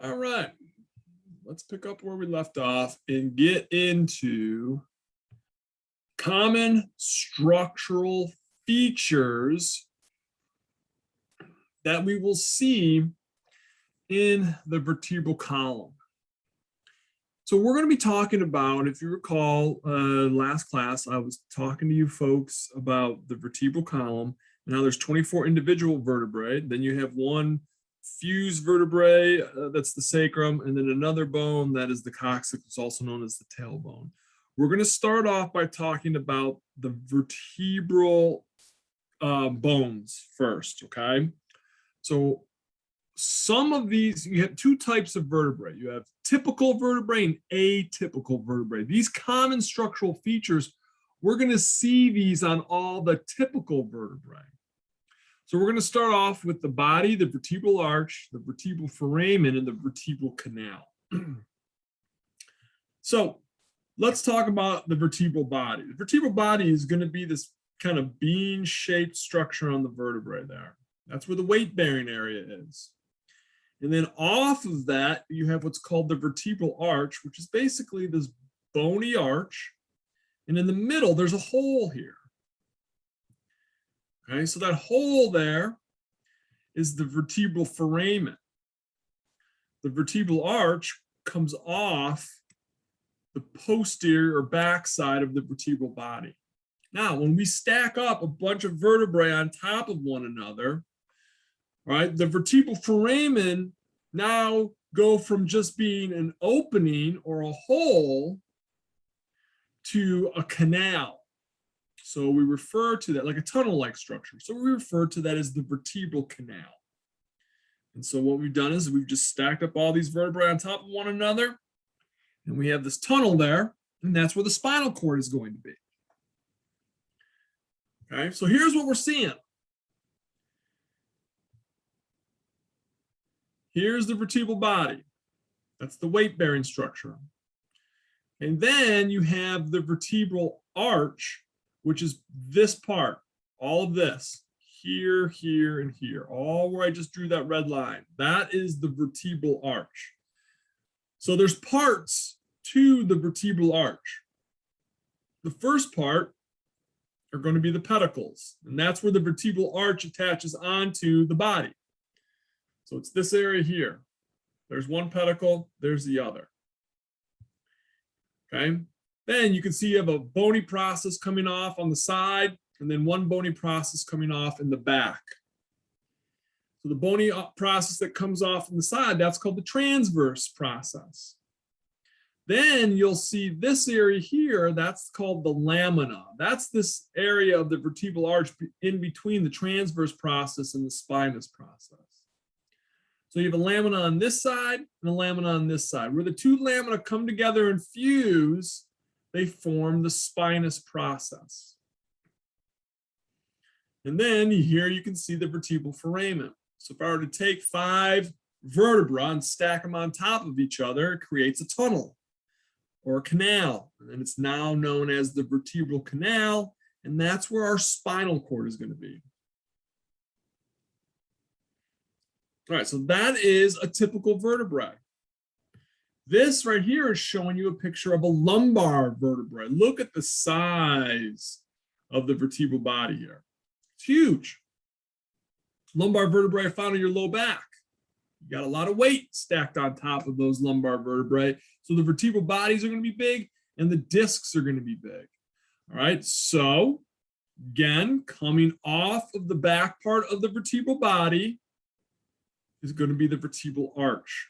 All right, let's pick up where we left off and get into common structural features that we will see in the vertebral column. So we're going to be talking about, if you recall, last class, I was talking to you folks about the vertebral column. Now there's 24 individual vertebrae. Then you have one fused vertebrae, that's the sacrum, and then another bone that is the coccyx, it's also known as the tailbone. We're going to start off by talking about the vertebral bones first, okay? So some of these, you have two types of vertebrae. You have typical vertebrae and atypical vertebrae. These common structural features, we're going to see these on all the typical vertebrae. So we're going to start off with the body, the vertebral arch, the vertebral foramen, and the vertebral canal. So let's talk about the vertebral body. The vertebral body is going to be this kind of bean-shaped structure on the vertebrae there. That's where the weight-bearing area is. And then off of that, you have what's called the vertebral arch, which is basically this bony arch. And in the middle, there's a hole here. Okay, so that hole there is the vertebral foramen. The vertebral arch comes off the posterior or back side of the vertebral body. Now, when we stack up a bunch of vertebrae on top of one another, right, the vertebral foramen now go from just being an opening or a hole to a canal. So we refer to that like a tunnel-like structure. So we refer to that as the vertebral canal. And so what we've done is we've just stacked up all these vertebrae on top of one another, and we have this tunnel there, and that's where the spinal cord is going to be. Okay, so here's what we're seeing. Here's the vertebral body. That's the weight-bearing structure. And then you have the vertebral arch, which is this part, all of this, here, here, and here, all where I just drew that red line. That is the vertebral arch. So there's parts to the vertebral arch. The first part are going to be the pedicles, and that's where the vertebral arch attaches onto the body. So it's this area here. There's one pedicle, there's the other. Okay. Then you can see you have a bony process coming off on the side, and then one bony process coming off in the back. So the bony process that comes off on the side, that's called the transverse process. Then you'll see this area here, that's called the lamina. That's this area of the vertebral arch in between the transverse process and the spinous process. So you have a lamina on this side and a lamina on this side. Where the two lamina come together and fuse, they form the spinous process. And then here you can see the vertebral foramen. So if I were to take 5 vertebrae and stack them on top of each other, it creates a tunnel or a canal. And it's now known as the vertebral canal, and that's where our spinal cord is going to be. All right, so that is a typical vertebrae. This right here is showing you a picture of a lumbar vertebrae. Look at the size of the vertebral body here. It's huge. Lumbar vertebrae are found in your low back. You got a lot of weight stacked on top of those lumbar vertebrae. So the vertebral bodies are going to be big and the discs are going to be big. All right, so again, coming off of the back part of the vertebral body is going to be the vertebral arch.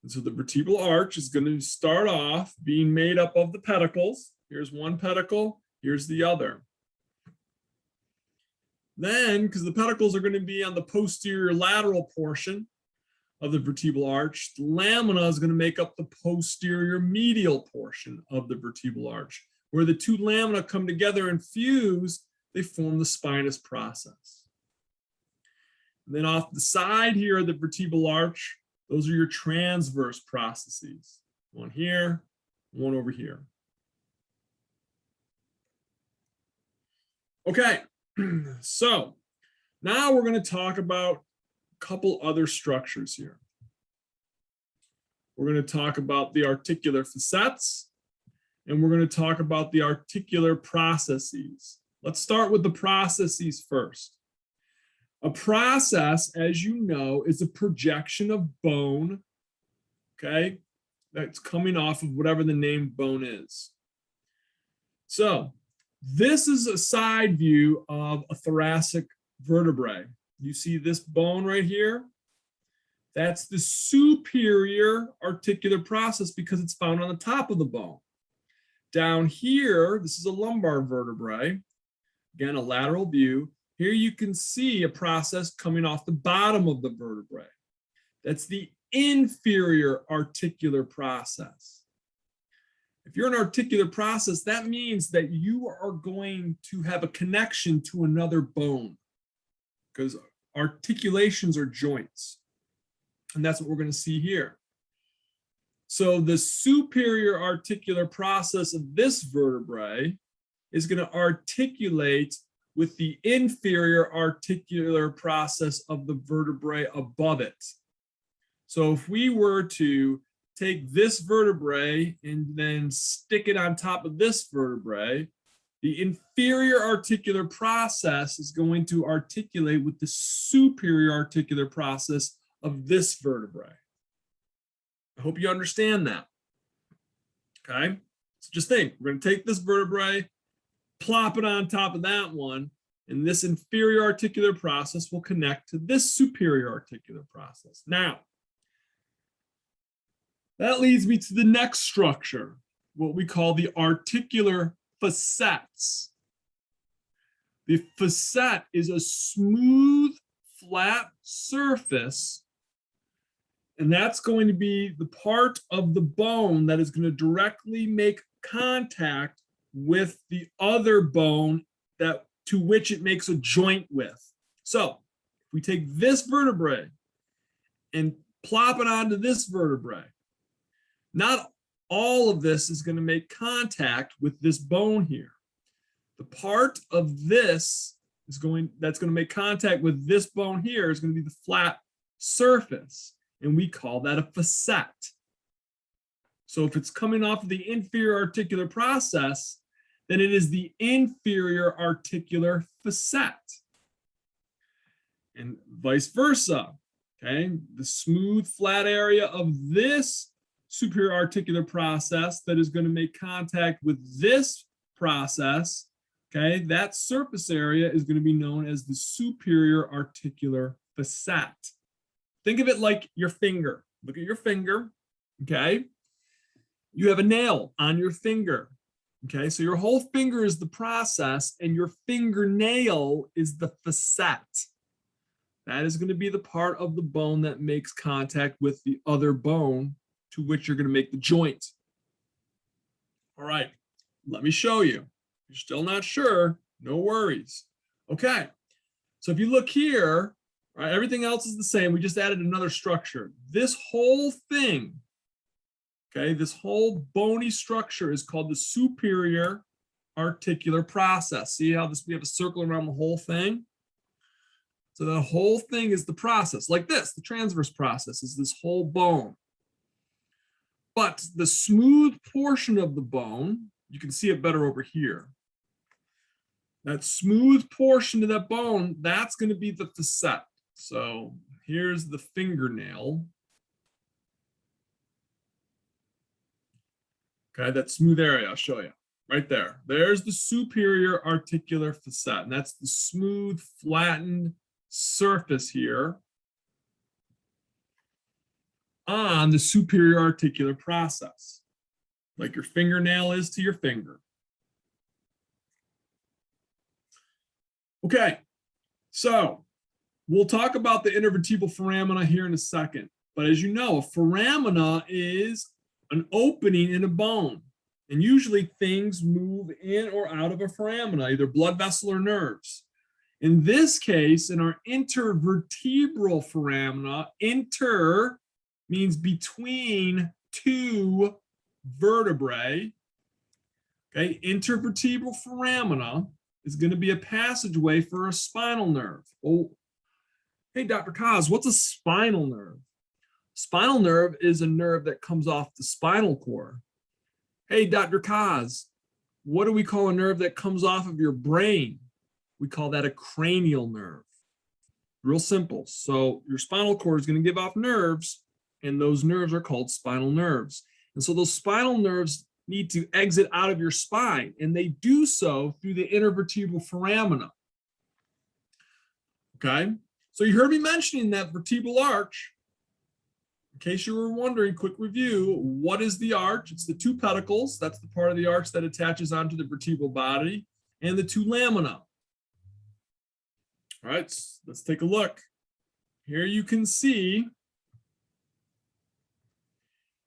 And so the vertebral arch is going to start off being made up of the pedicles. Here's one pedicle, here's the other. Then, because the pedicles are going to be on the posterior lateral portion of the vertebral arch, the lamina is going to make up the posterior medial portion of the vertebral arch. Where the two lamina come together and fuse, they form the spinous process. And then off the side here of the vertebral arch, those are your transverse processes. One here, one over here. Okay, so now we're going to talk about couple other structures here. We're going to talk about the articular facets, and we're going to talk about the articular processes. Let's start with the processes first. A process, as you know, is a projection of bone, okay, that's coming off of whatever the named bone is. So this is a side view of a thoracic vertebrae. You see this bone right here? That's the superior articular process because it's found on the top of the bone. Down here, this is a lumbar vertebrae. Again, a lateral view. Here you can see a process coming off the bottom of the vertebrae. That's the inferior articular process. If you're an articular process, that means that you are going to have a connection to another bone because articulations are joints. And that's what we're going to see here. So the superior articular process of this vertebrae is going to articulate with the inferior articular process of the vertebrae above it. So if we were to take this vertebrae and then stick it on top of this vertebrae, the inferior articular process is going to articulate with the superior articular process of this vertebrae. I hope you understand that. Okay, so just think, we're going to take this vertebrae, plop it on top of that one, and this inferior articular process will connect to this superior articular process. Now, that leads me to the next structure, what we call the articular facets. The facet is a smooth, flat surface, and that's going to be the part of the bone that is going to directly make contact with the other bone that to which it makes a joint with. So if we take this vertebrae and plop it onto this vertebrae, not all of this is going to make contact with this bone here. The part of this that's going to make contact with this bone here is going to be the flat surface, and we call that a facet. So if it's coming off of the inferior articular process, then it is the inferior articular facet. And vice versa, okay? The smooth, flat area of this superior articular process that is going to make contact with this process, okay? That surface area is going to be known as the superior articular facet. Think of it like your finger. Look at your finger, okay? You have a nail on your finger, okay? So your whole finger is the process and your fingernail is the facet. That is going to be the part of the bone that makes contact with the other bone to which you're going to make the joint. All right, let me show you. You're still not sure, no worries. Okay, so if you look here, right, everything else is the same. We just added another structure. This whole thing, okay, this whole bony structure is called the superior articular process. See how we have a circle around the whole thing? So the whole thing is the process, like this. The transverse process is this whole bone. But the smooth portion of the bone, you can see it better over here. That smooth portion of that bone, that's going to be the facet. So here's the fingernail. Okay, that smooth area, I'll show you. Right there. There's the superior articular facet, and that's the smooth, flattened surface here on the superior articular process, like your fingernail is to your finger. Okay, so we'll talk about the intervertebral foramina here in a second, but as you know, a foramina is an opening in a bone, and usually things move in or out of a foramina, either blood vessel or nerves. In this case, in our intervertebral foramina, inter means between two vertebrae. Okay, intervertebral foramina is going to be a passageway for a spinal nerve. Oh, Hey, Dr. Kaz, what's a spinal nerve? Spinal nerve is a nerve that comes off the spinal cord. Hey, Dr. Kaz, what do we call a nerve that comes off of your brain? We call that a cranial nerve. Real simple. So your spinal cord is going to give off nerves, and those nerves are called spinal nerves. And so those spinal nerves need to exit out of your spine, and they do so through the intervertebral foramina. Okay, so you heard me mentioning that vertebral arch. In case you were wondering, quick review, what is the arch? It's the two pedicles. That's the part of the arch that attaches onto the vertebral body, and the two lamina. All right, let's take a look. Here you can see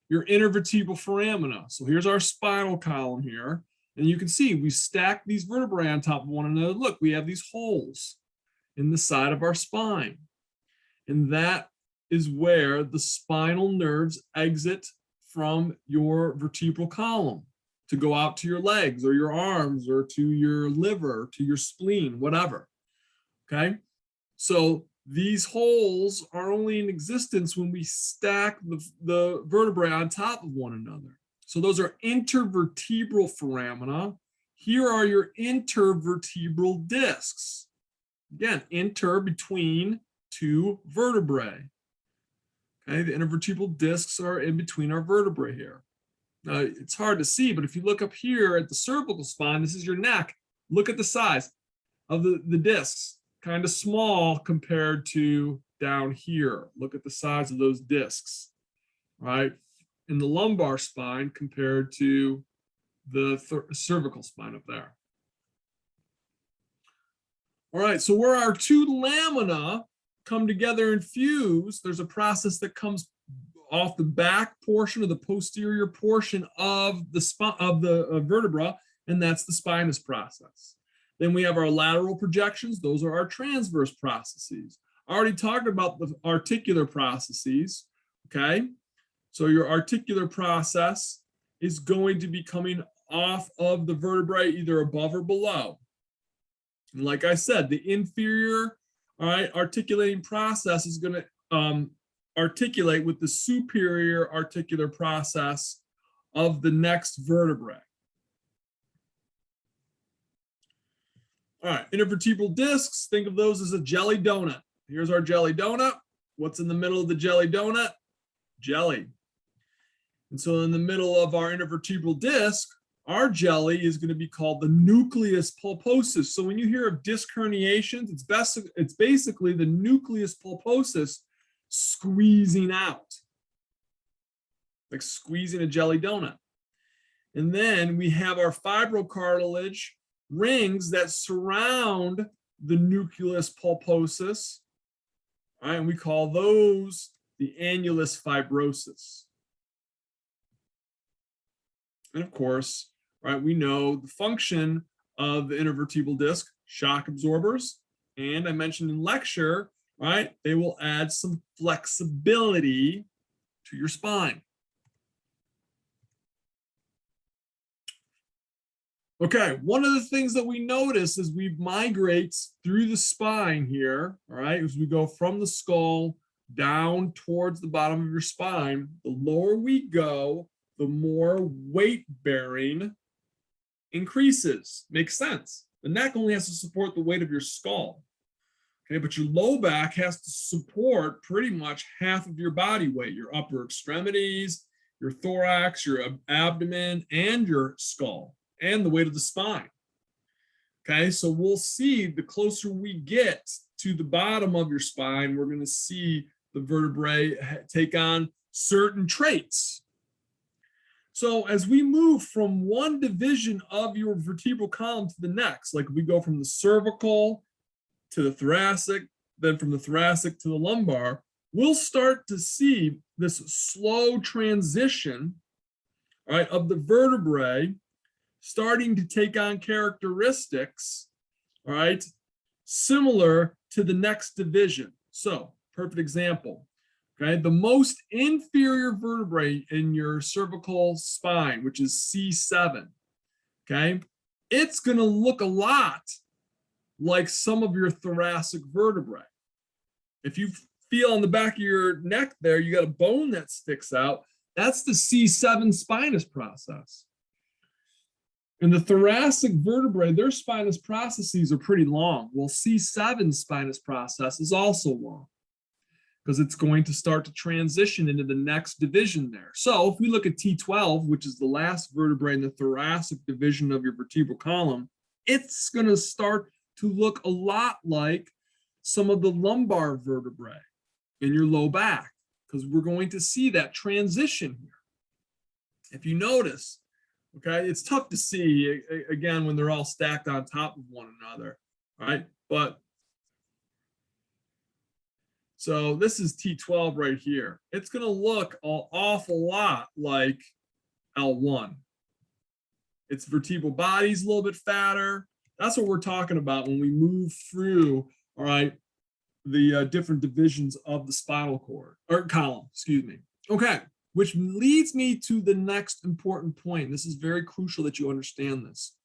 your intervertebral foramina. So here's our spinal column here. And you can see we stack these vertebrae on top of one another. Look, we have these holes in the side of our spine. And that is where the spinal nerves exit from your vertebral column to go out to your legs or your arms or to your liver, to your spleen, whatever. Okay, so these holes are only in existence when we stack the vertebrae on top of one another. So those are intervertebral foramina. Here are your intervertebral discs. Again, inter between two vertebrae. Okay, the intervertebral discs are in between our vertebrae here. Now, it's hard to see, but if you look up here at the cervical spine, this is your neck. Look at the size of the discs. Kind of small compared to down here. Look at the size of those discs, right? In the lumbar spine compared to the cervical spine up there. All right, so where our two lamina come together and fuse, there's a process that comes off the back portion of the posterior portion of the vertebra, and that's the spinous process. Then we have our lateral projections. Those are our transverse processes. I already talked about the articular processes, okay? So your articular process is going to be coming off of the vertebrae either above or below. And like I said, the inferior, all right, articulating process is going to articulate with the superior articular process of the next vertebrae. All right, intervertebral discs, think of those as a jelly donut. Here's our jelly donut. What's in the middle of the jelly donut? Jelly. And so in the middle of our intervertebral disc, our jelly is going to be called the nucleus pulposus. So when you hear of disc herniations, it's basically the nucleus pulposus squeezing out, like squeezing a jelly donut. And then we have our fibrocartilage rings that surround the nucleus pulposus, all right, and we call those the annulus fibrosus. And of course, right, we know the function of the intervertebral disc, shock absorbers, and I mentioned in lecture, right, they will add some flexibility to your spine. Okay, one of the things that we notice as we migrate through the spine here, all right, as we go from the skull down towards the bottom of your spine, the lower we go, the more weight bearing increases. Makes sense. The neck only has to support the weight of your skull. Okay, but your low back has to support pretty much half of your body weight, your upper extremities, your thorax, your abdomen, and your skull, and the weight of the spine. Okay, so we'll see the closer we get to the bottom of your spine, we're going to see the vertebrae take on certain traits. So as we move from one division of your vertebral column to the next, like we go from the cervical to the thoracic, then from the thoracic to the lumbar, we'll start to see this slow transition, right, of the vertebrae starting to take on characteristics, all right, similar to the next division. So, perfect example, okay, the most inferior vertebrae in your cervical spine, which is C7, okay, it's going to look a lot like some of your thoracic vertebrae. If you feel on the back of your neck there, you got a bone that sticks out. That's the C7 spinous process. In the thoracic vertebrae, their spinous processes are pretty long. Well, C7 spinous process is also long because it's going to start to transition into the next division there. So if we look at T12, which is the last vertebrae in the thoracic division of your vertebral column, it's going to start to look a lot like some of the lumbar vertebrae in your low back, because we're going to see that transition here. If you notice, okay, it's tough to see, again, when they're all stacked on top of one another, right? But so this is T12 right here. It's going to look an awful lot like L1. Its vertebral body's a little bit fatter. That's what we're talking about when we move through, all right, the different divisions of the spinal cord, or column, excuse me. Okay, which leads me to the next important point. This is very crucial that you understand this.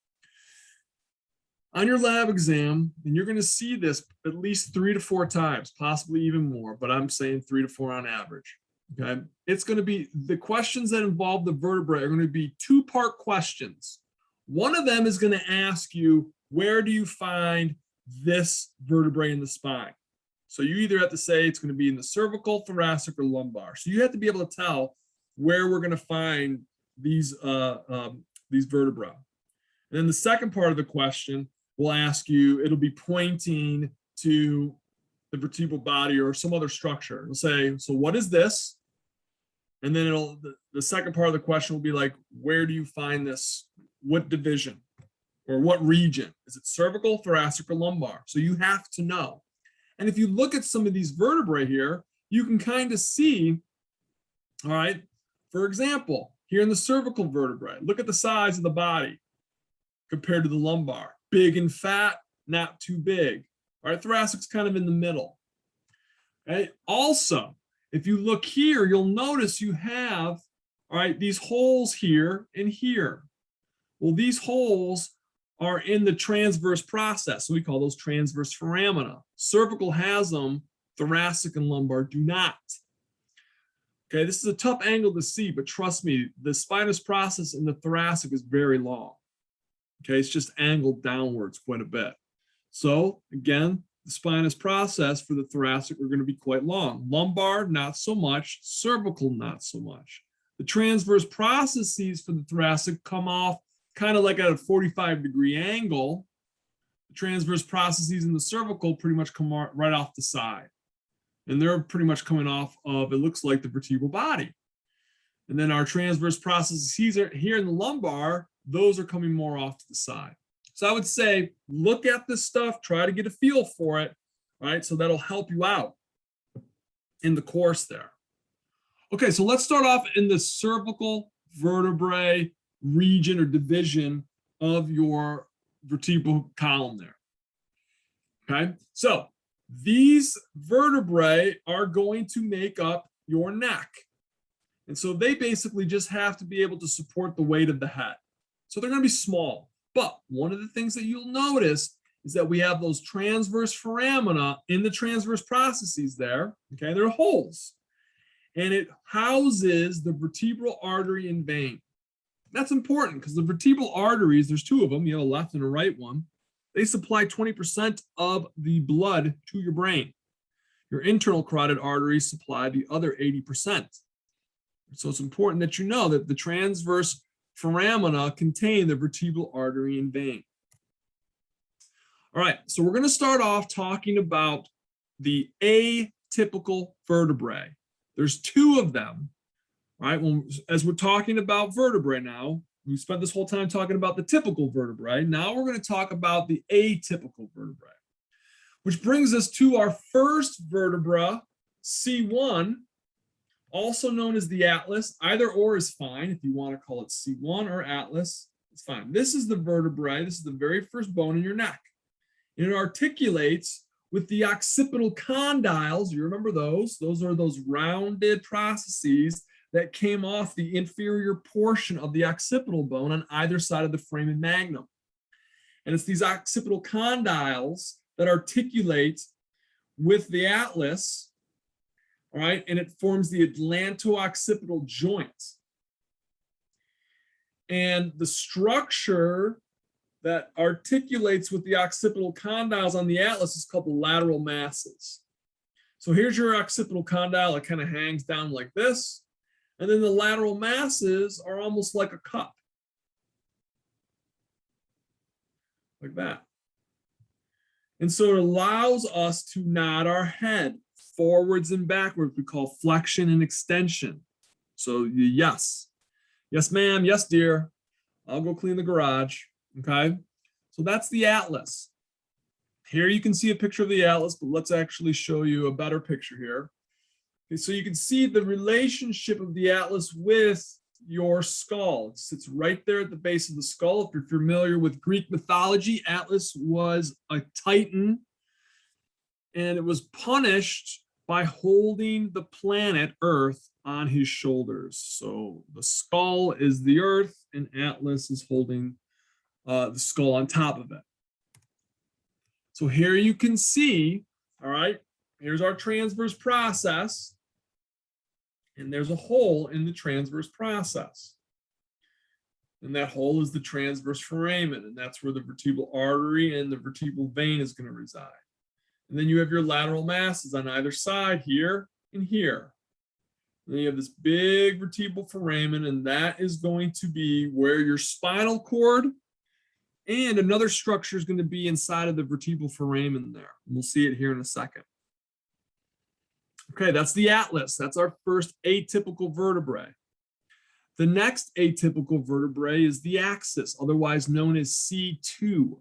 On your lab exam, and you're going to see this at least 3 to 4 times, possibly even more, but I'm saying 3 to 4 on average. Okay, it's going to be the questions that involve the vertebrae are going to be 2-part questions. One of them is going to ask you, where do you find this vertebrae in the spine? So you either have to say it's going to be in the cervical, thoracic, or lumbar. So you have to be able to tell where we're going to find these vertebrae. And then the second part of the question will ask you, it'll be pointing to the vertebral body or some other structure. It'll say, so what is this? And then the second part of the question will be like, where do you find this? What division or what region? Is it cervical, thoracic, or lumbar? So you have to know. And if you look at some of these vertebrae here, you can kind of see, all right, for example, here in the cervical vertebrae, look at the size of the body compared to the lumbar. Big and fat, not too big. All right, thoracic's kind of in the middle. Okay. Also, if you look here, you'll notice you have, all right, these holes here and here. Well, these holes are in the transverse process. So we call those transverse foramina. Cervical has them, thoracic and lumbar do not. Okay, this is a tough angle to see, but trust me, the spinous process in the thoracic is very long. Okay, it's just angled downwards quite a bit. So again, the spinous process for the thoracic are going to be quite long. Lumbar, not so much. Cervical, not so much. The transverse processes for the thoracic come off kind of like at a 45-degree angle. The transverse processes in the cervical pretty much come right off the side. And they're pretty much coming off of, it looks like, the vertebral body. And then our transverse processes here in the lumbar, those are coming more off to the side. So I would say, look at this stuff, try to get a feel for it, right? So that'll help you out in the course there. Okay, so let's start off in the cervical vertebrae region or division of your vertebral column there. Okay, so these vertebrae are going to make up your neck. And so they basically just have to be able to support the weight of the head. So they're going to be small. But one of the things that you'll notice is that we have those transverse foramina in the transverse processes there. Okay, they're holes. And it houses the vertebral artery and vein. That's important because the vertebral arteries, there's 2 of them, you have a left and a right one. They supply 20% of the blood to your brain. Your internal carotid arteries supply the other 80%. So it's important that you know that the transverse foramina contain the vertebral artery and vein. All right, so we're going to start off talking about the atypical vertebrae. There's 2 of them, right? Well, as we're talking about vertebrae now, we spent this whole time talking about the typical vertebrae. Now we're going to talk about the atypical vertebrae, which brings us to our first vertebra, C1, also known as the atlas. Either or is fine. If you want to call it C1 or atlas, it's fine. This is the vertebrae. This is the very first bone in your neck. And it articulates with the occipital condyles. You remember those? Those are those rounded processes that came off the inferior portion of the occipital bone on either side of the foramen magnum. And it's these occipital condyles that articulate with the atlas, all right, and it forms the atlanto-occipital joint. And the structure that articulates with the occipital condyles on the atlas is called the lateral masses. So here's your occipital condyle. It kind of hangs down like this. And then the lateral masses are almost like a cup. Like that. And so it allows us to nod our head forwards and backwards. We call flexion and extension. So yes. Yes, ma'am. Yes, dear. I'll go clean the garage. Okay. So that's the atlas. Here you can see a picture of the atlas, but let's actually show you a better picture here. Okay, so you can see the relationship of the atlas with your skull. It sits right there at the base of the skull. If you're familiar with Greek mythology, Atlas was a titan, and it was punished by holding the planet Earth on his shoulders. So the skull is the Earth, and Atlas is holding the skull on top of it. So here you can see, all right, here's our transverse process. And there's a hole in the transverse process. And that hole is the transverse foramen, and that's where the vertebral artery and the vertebral vein is going to reside. And then you have your lateral masses on either side here and here. And then you have this big vertebral foramen, and that is going to be where your spinal cord and another structure is going to be inside of the vertebral foramen there. We'll see it here in a second. Okay, that's the atlas. That's our first atypical vertebrae. The next atypical vertebrae is the axis, otherwise known as C2.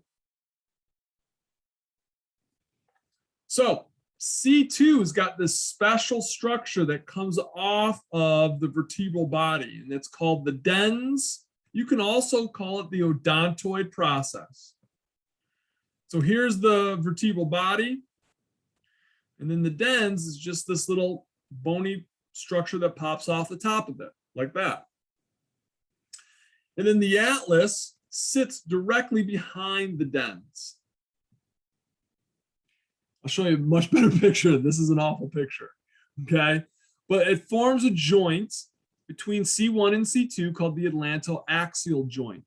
So C2 has got this special structure that comes off of the vertebral body, and it's called the dens. You can also call it the odontoid process. So here's the vertebral body. And then the dens is just this little bony structure that pops off the top of it, like that. And then the atlas sits directly behind the dens. I'll show you a much better picture. This is an awful picture, okay? But it forms a joint between C1 and C2 called the atlanto-axial joint.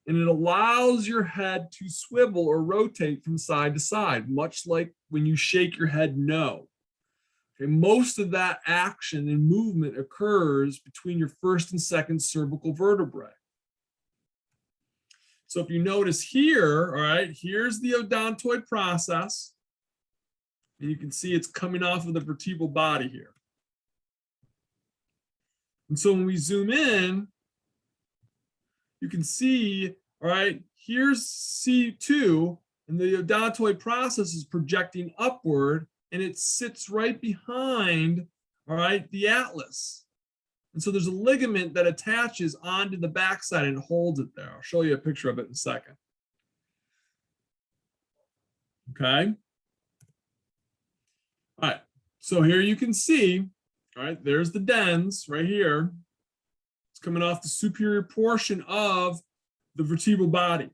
And it allows your head to swivel or rotate from side to side, much like when you shake your head no. Okay, most of that action and movement occurs between your first and second cervical vertebrae. So if you notice here, all right, here's the odontoid process. And you can see it's coming off of the vertebral body here. And so when we zoom in, you can see, all right, here's C2, and the odontoid process is projecting upward, and it sits right behind, all right, the atlas. And so there's a ligament that attaches onto the backside and holds it there. I'll show you a picture of it in a second. Okay. All right, so here you can see, all right, there's the dens right here. It's coming off the superior portion of the vertebral body.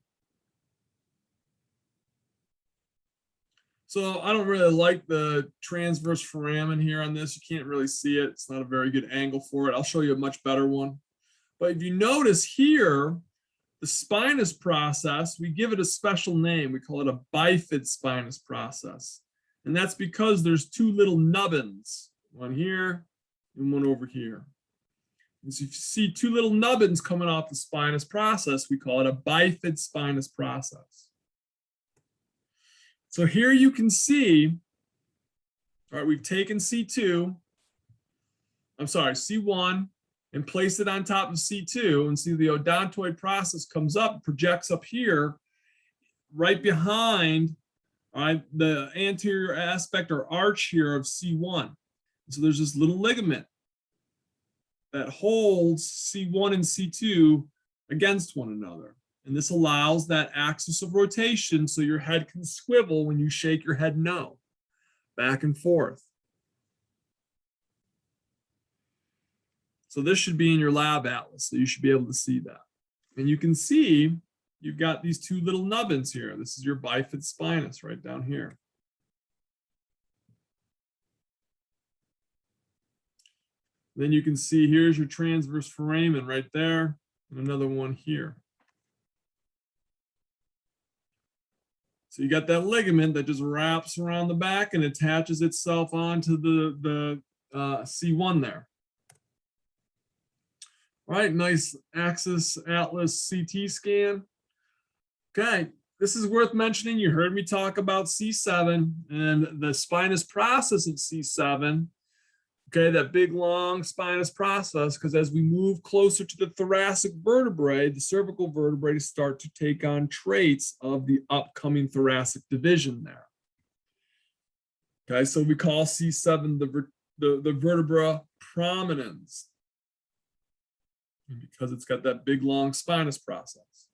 So I don't really like the transverse foramen here on this. You can't really see it. It's not a very good angle for it. I'll show you a much better one. But if you notice here, the spinous process, we give it a special name. We call it a bifid spinous process. And that's because there's two little nubbins, one here and one over here. And so if you see two little nubbins coming off the spinous process, we call it a bifid spinous process. So here you can see, all right, we've taken C1 and placed it on top of C2, and see the odontoid process comes up, projects up here, right behind, all right, the anterior aspect or arch here of C1. So there's this little ligament that holds C1 and C2 against one another. And this allows that axis of rotation so your head can swivel when you shake your head no, back and forth. So this should be in your lab atlas, so you should be able to see that. And you can see you've got these two little nubbins here. This is your bifid spinous right down here. Then you can see here's your transverse foramen right there, and another one here. So you got that ligament that just wraps around the back and attaches itself onto the C1 there. All right, nice axis atlas CT scan. Okay, this is worth mentioning. You heard me talk about C7 and the spinous process of C7. Okay, that big long spinous process, because as we move closer to the thoracic vertebrae, the cervical vertebrae start to take on traits of the upcoming thoracic division there. Okay, so we call C7 the vertebra prominens, because it's got that big long spinous process.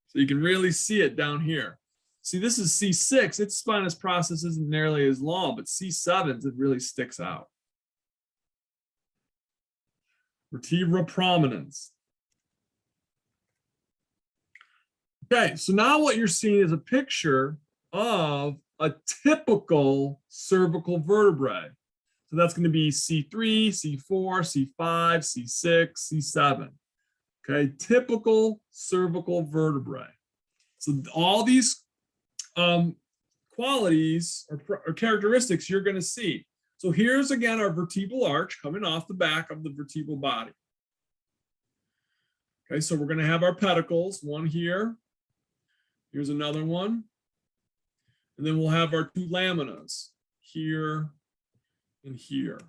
So you can really see it down here. See, this is C6. Its spinous process isn't nearly as long, but C7's, it really sticks out. Vertebra prominens. Okay, so now what you're seeing is a picture of a typical cervical vertebrae. So that's going to be C3, C4, C5, C6, C7. Okay, typical cervical vertebrae. So all these qualities or characteristics you're going to see. So here's again our vertebral arch coming off the back of the vertebral body. Okay, so we're going to have our pedicles, one here. Here's another one. And then we'll have our two laminas here and here.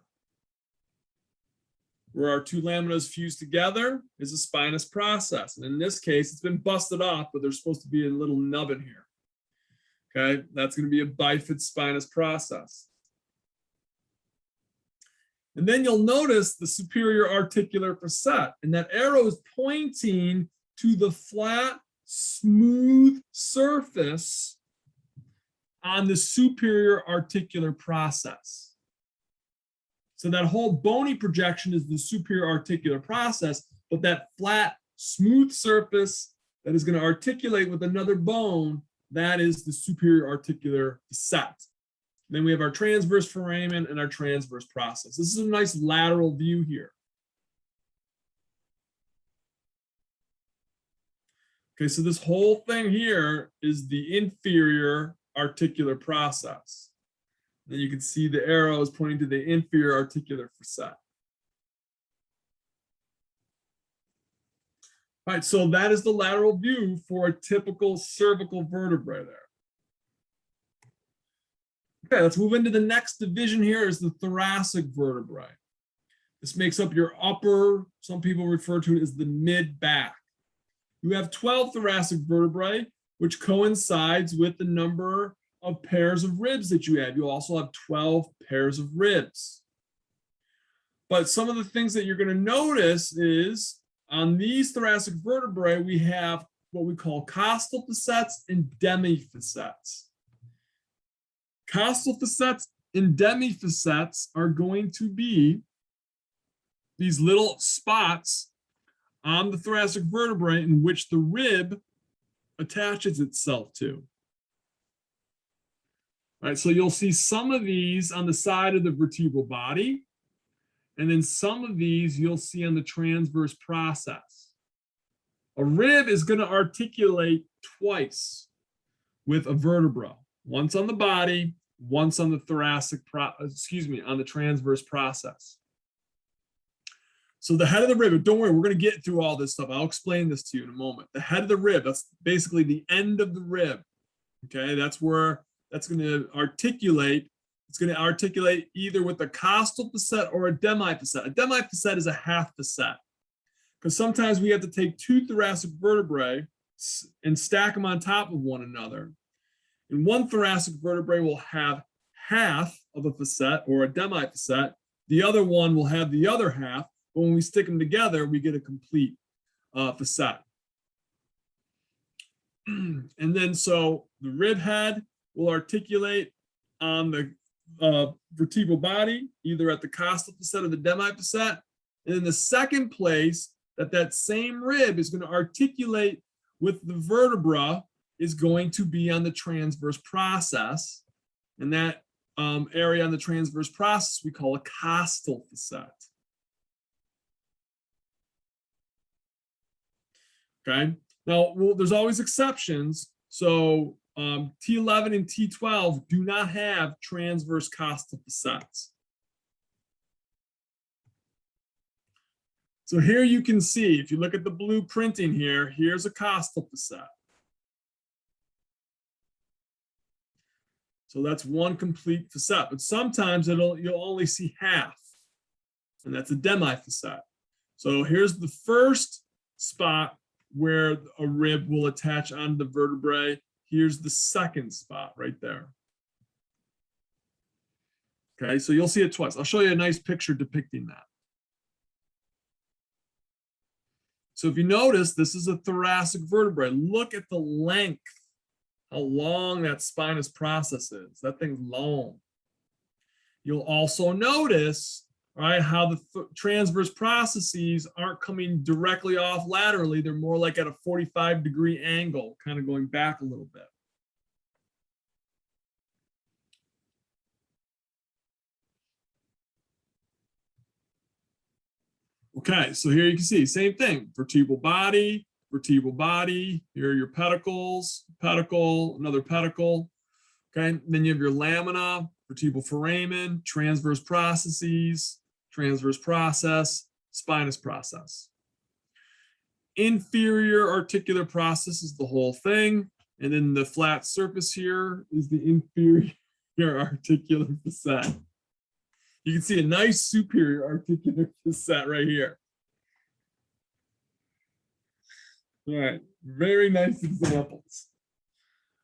Where our two laminas fuse together is a spinous process. And in this case, it's been busted off, but there's supposed to be a little nubbin here. Okay, that's going to be a bifid spinous process. And then you'll notice the superior articular facet, and that arrow is pointing to the flat, smooth surface on the superior articular process. So that whole bony projection is the superior articular process, but that flat, smooth surface that is going to articulate with another bone, that is the superior articular facet. Then we have our transverse foramen and our transverse process. This is a nice lateral view here. Okay, so this whole thing here is the inferior articular process. Then you can see the arrow is pointing to the inferior articular facet. All right, so that is the lateral view for a typical cervical vertebrae there. Okay, let's move into the next division here is the thoracic vertebrae. This makes up your upper, some people refer to it as the mid-back. You have 12 thoracic vertebrae, which coincides with the number of pairs of ribs that you have. You'll also have 12 pairs of ribs. But some of the things that you're going to notice is on these thoracic vertebrae, we have what we call costal facets and demifacets. Costal facets and demifacets are going to be these little spots on the thoracic vertebrae in which the rib attaches itself to. All right, so you'll see some of these on the side of the vertebral body, and then some of these you'll see on the transverse process. A rib is going to articulate twice with a vertebra, once on the body, once on the on the transverse process. So the head of the rib, don't worry, we're going to get through all this stuff. I'll explain this to you in a moment. The head of the rib, that's basically the end of the rib. Okay, that's where that's going to articulate. It's going to articulate either with a costal facet or a demifacet. A demifacet is a half facet, because sometimes we have to take two thoracic vertebrae and stack them on top of one another. And one thoracic vertebrae will have half of a facet or a demifacet. The other one will have the other half. But when we stick them together, we get a complete facet. And then so the rib head will articulate on the vertebral body, either at the costal facet or the demifacet. And in the second place, that same rib is going to articulate with the vertebra is going to be on the transverse process. And that area on the transverse process we call a costal facet. Okay. Now, well, there's always exceptions. So T11 and T12 do not have transverse costal facets. So here you can see, if you look at the blue printing here, here's a costal facet. So that's one complete facet, but sometimes you'll only see half, and that's a demifacet. So here's the first spot where a rib will attach onto the vertebrae. Here's the second spot right there. Okay, so you'll see it twice. I'll show you a nice picture depicting that. So if you notice, this is a thoracic vertebrae. Look at the length, how long that spinous process is. That thing's long. You'll also notice, right, how the transverse processes aren't coming directly off laterally. They're more like at a 45-degree angle, kind of going back a little bit. Okay, so here you can see, same thing, vertebral body, here are your pedicles, pedicle, another pedicle. Okay, then you have your lamina, vertebral foramen, transverse processes, transverse process, spinous process. Inferior articular process is the whole thing. And then the flat surface here is the inferior articular facet. You can see a nice superior articular facet right here. All right, very nice examples.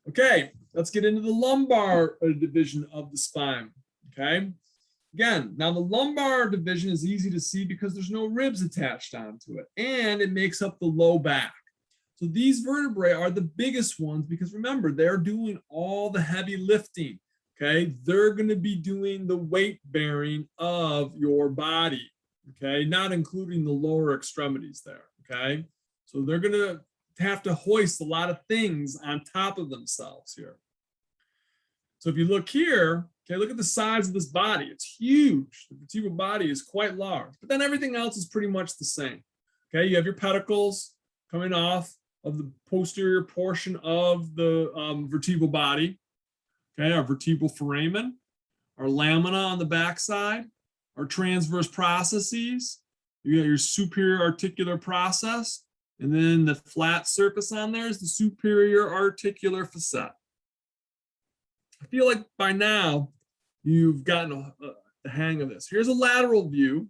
Okay, let's get into the lumbar division of the spine. Okay, again, now the lumbar division is easy to see because there's no ribs attached onto it, and it makes up the low back. So these vertebrae are the biggest ones because remember, they're doing all the heavy lifting. Okay, they're going to be doing the weight bearing of your body. Okay, not including the lower extremities there. Okay, so they're going to have to hoist a lot of things on top of themselves here. So if you look here, okay, look at the size of this body. It's huge. The vertebral body is quite large, but then everything else is pretty much the same. Okay, you have your pedicles coming off of the posterior portion of the vertebral body. Okay, our vertebral foramen, our lamina on the backside, our transverse processes. You got your superior articular process, and then the flat surface on there is the superior articular facet. I feel like by now you've gotten the hang of this. Here's a lateral view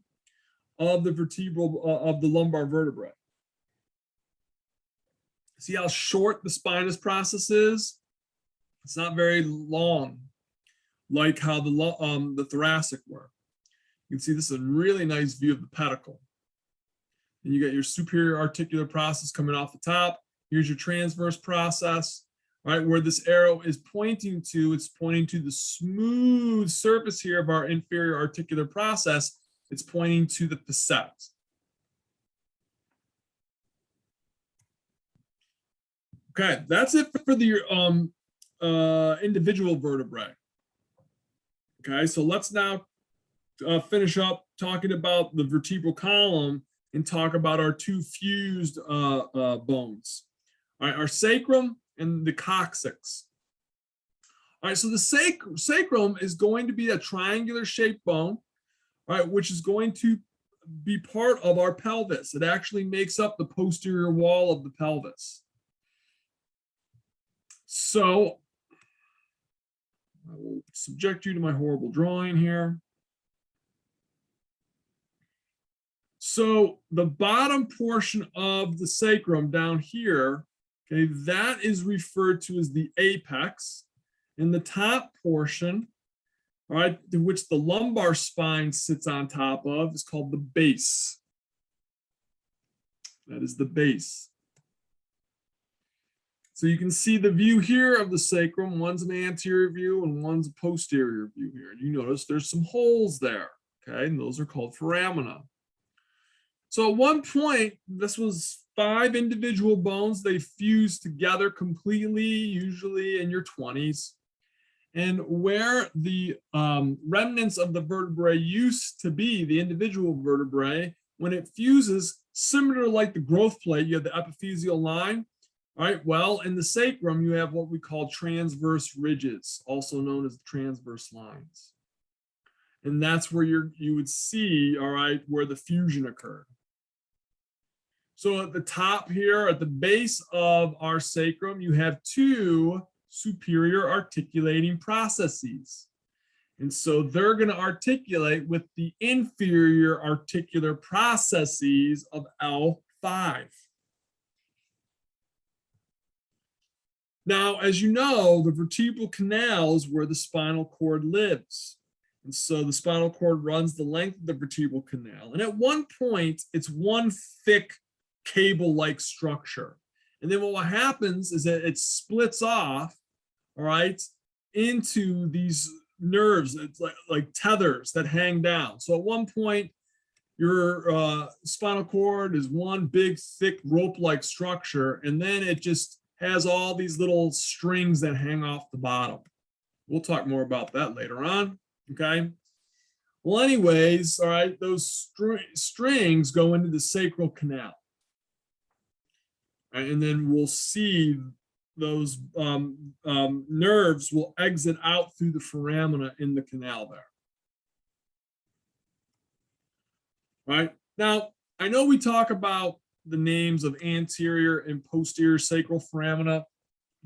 of the vertebral of the lumbar vertebrae. See how short the spinous process is? It's not very long, like how the thoracic were. You can see this is a really nice view of the pedicle. And you got your superior articular process coming off the top. Here's your transverse process, right? Where this arrow is pointing to, it's pointing to the smooth surface here of our inferior articular process. It's pointing to the facet. Okay, that's it for the individual vertebrae. Okay, so let's now finish up talking about the vertebral column and talk about our two fused bones. All right, our sacrum and the coccyx. All right, so the sacrum is going to be a triangular shaped bone, all right, which is going to be part of our pelvis. It actually makes up the posterior wall of the pelvis. So I will subject you to my horrible drawing here. So the bottom portion of the sacrum down here, okay, that is referred to as the apex. And the top portion, all right, which the lumbar spine sits on top of, is called the base. That is the base. So you can see the view here of the sacrum. One's an anterior view and one's a posterior view here. And you notice there's some holes there, okay? And those are called foramina. So at one point, this was 5 individual bones. They fused together completely, usually in your 20s. And where the remnants of the vertebrae used to be, the individual vertebrae, when it fuses, similar like the growth plate, you have the epiphyseal line. All right, well, in the sacrum, you have what we call transverse ridges, also known as transverse lines. And that's where you would see, all right, where the fusion occurred. So at the top here, at the base of our sacrum, you have two superior articulating processes. And so they're going to articulate with the inferior articular processes of L5. Now, as you know, the vertebral canal is where the spinal cord lives. And so the spinal cord runs the length of the vertebral canal. And at one point, it's one thick cable-like structure. And then what happens is that it splits off, all right, into these nerves. It's like tethers that hang down. So at one point, your spinal cord is one big, thick rope-like structure, and then it just has all these little strings that hang off the bottom. We'll talk more about that later on, okay? Well, anyways, all right, those strings go into the sacral canal. Right, and then we'll see those nerves will exit out through the foramina in the canal there. Right, now, I know we talk about the names of anterior and posterior sacral foramina,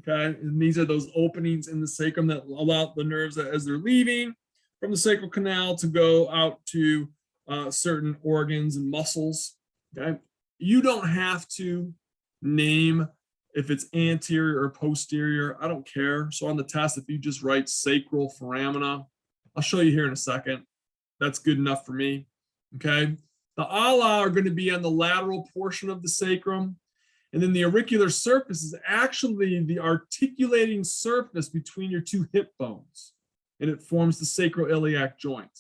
okay? And these are those openings in the sacrum that allow the nerves as they're leaving from the sacral canal to go out to certain organs and muscles, okay? You don't have to name if it's anterior or posterior. I don't care. So on the test, if you just write sacral foramina, I'll show you here in a second. That's good enough for me, okay? The ala are going to be on the lateral portion of the sacrum. And then the auricular surface is actually the articulating surface between your two hip bones. And it forms the sacroiliac joint.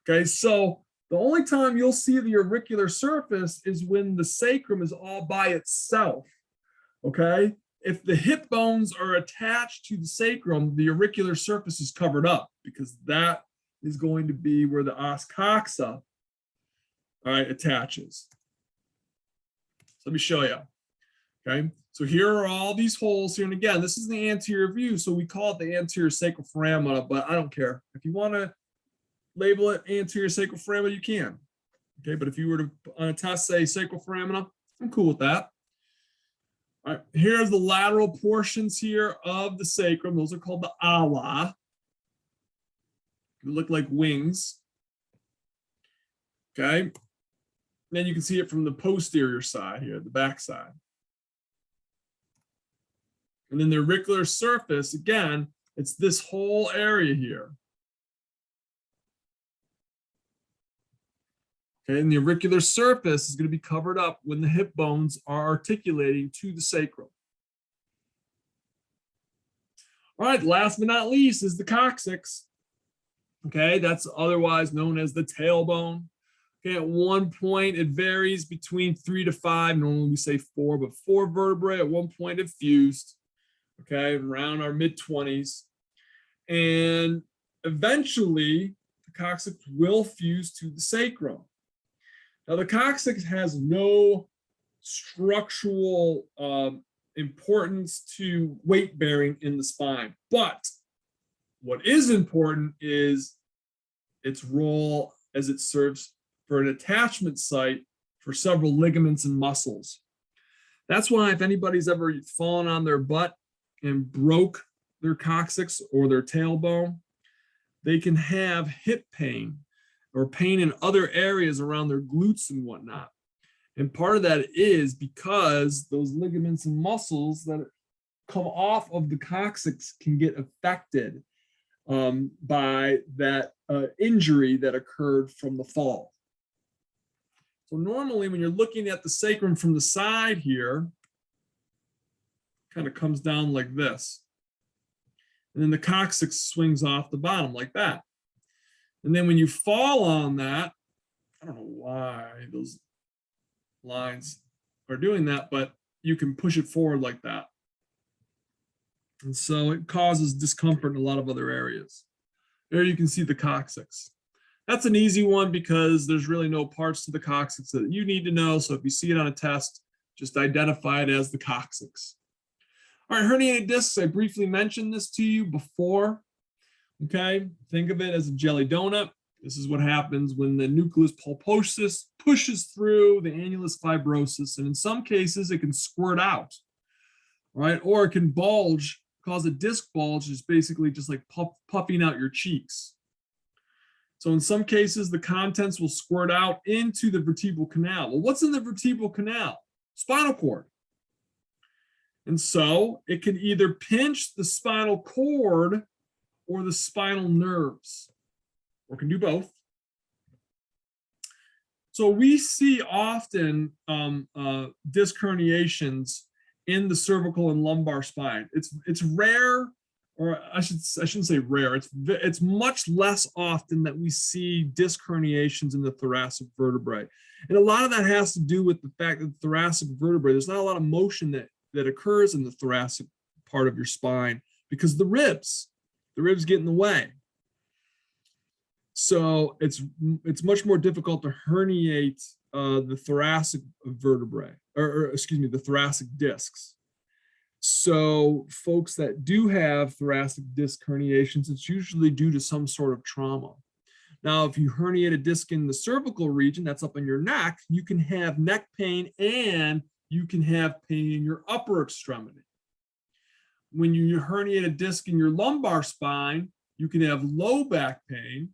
Okay, so the only time you'll see the auricular surface is when the sacrum is all by itself. Okay, if the hip bones are attached to the sacrum, the auricular surface is covered up because that is going to be where the os coxa, all right, attaches. So let me show you. Okay, so here are all these holes here. And again, this is the anterior view. So we call it the anterior sacral foramina, but I don't care. If you want to label it anterior sacral foramina, you can. Okay, but if you were to on a test say sacral foramina, I'm cool with that. All right, here's the lateral portions here of the sacrum. Those are called the ala. They look like wings. Okay. Then you can see it from the posterior side here, the back side. And then the auricular surface, again, it's this whole area here. Okay, and the auricular surface is going to be covered up when the hip bones are articulating to the sacrum. All right, last but not least is the coccyx. Okay, that's otherwise known as the tailbone. Okay, at one point it varies between 3 to 5. Normally we say 4, but 4 vertebrae. At one point it fused. Okay, around our mid-20s. And eventually the coccyx will fuse to the sacrum. Now the coccyx has no structural importance to weight bearing in the spine, but what is important is its role as it serves for an attachment site for several ligaments and muscles. That's why if anybody's ever fallen on their butt and broke their coccyx or their tailbone, they can have hip pain or pain in other areas around their glutes and whatnot. And part of that is because those ligaments and muscles that come off of the coccyx can get affected by that injury that occurred from the fall. So normally when you're looking at the sacrum from the side here, kind of comes down like this. And then the coccyx swings off the bottom like that. And then when you fall on that, I don't know why those lines are doing that, but you can push it forward like that. And so it causes discomfort in a lot of other areas. There you can see the coccyx. That's an easy one because there's really no parts to the coccyx that you need to know. So if you see it on a test, just identify it as the coccyx. All right, herniated discs, I briefly mentioned this to you before. Okay, think of it as a jelly donut. This is what happens when the nucleus pulposus pushes through the annulus fibrosus, and in some cases it can squirt out, right? Or it can bulge, cause a disc bulge, is basically just like puffing out your cheeks. So in some cases, the contents will squirt out into the vertebral canal. Well, what's in the vertebral canal? Spinal cord. And so it can either pinch the spinal cord or the spinal nerves, or can do both. So we see often disc herniations in the cervical and lumbar spine. It's rare, or I shouldn't say rare. It's much less often that we see disc herniations in the thoracic vertebrae, and a lot of that has to do with the fact that the thoracic vertebrae, there's not a lot of motion that occurs in the thoracic part of your spine because the ribs get in the way. So it's much more difficult to herniate the thoracic vertebrae, or excuse me, the thoracic discs. So folks that do have thoracic disc herniations, it's usually due to some sort of trauma. Now, if you herniate a disc in the cervical region, that's up in your neck, you can have neck pain and you can have pain in your upper extremity. When you herniate a disc in your lumbar spine, you can have low back pain.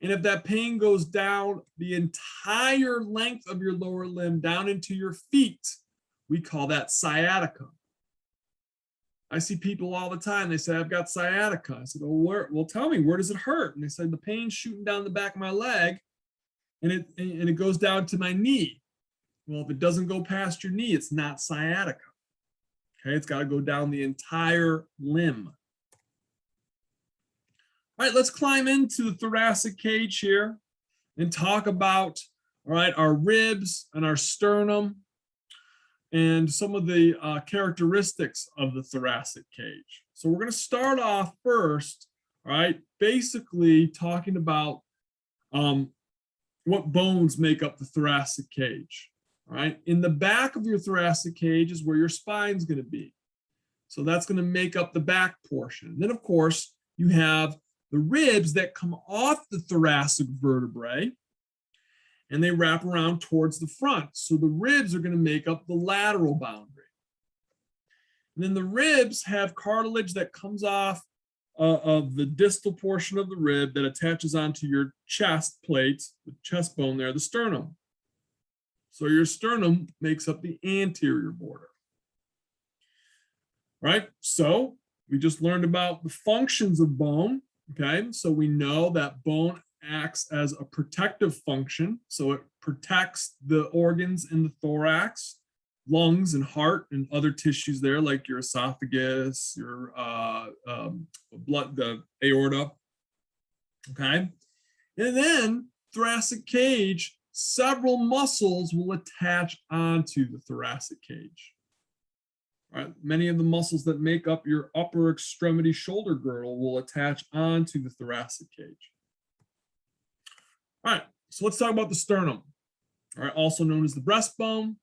And if that pain goes down the entire length of your lower limb down into your feet, we call that sciatica. I see people all the time, they say, I've got sciatica. I said, well, tell me, where does it hurt? And they said, the pain's shooting down the back of my leg and it goes down to my knee. Well, if it doesn't go past your knee, it's not sciatica. Okay, it's got to go down the entire limb. All right, let's climb into the thoracic cage here and talk about, all right, our ribs and our sternum and some of the characteristics of the thoracic cage. So we're going to start off first, all right, basically talking about what bones make up the thoracic cage. All right, in the back of your thoracic cage is where your spine's going to be. So that's going to make up the back portion. And then, of course, you have the ribs that come off the thoracic vertebrae and they wrap around towards the front. So the ribs are going to make up the lateral boundary. And then the ribs have cartilage that comes off of the distal portion of the rib that attaches onto your chest plate, the chest bone there, the sternum. So your sternum makes up the anterior border. Right? So we just learned about the functions of bone. Okay, so we know that bone acts as a protective function. So it protects the organs in the thorax, lungs and heart and other tissues there, like your esophagus, your blood, the aorta. Okay, and then thoracic cage, several muscles will attach onto the thoracic cage. Right? Many of the muscles that make up your upper extremity shoulder girdle will attach onto the thoracic cage. All right, so let's talk about the sternum. All right, also known as the breastbone.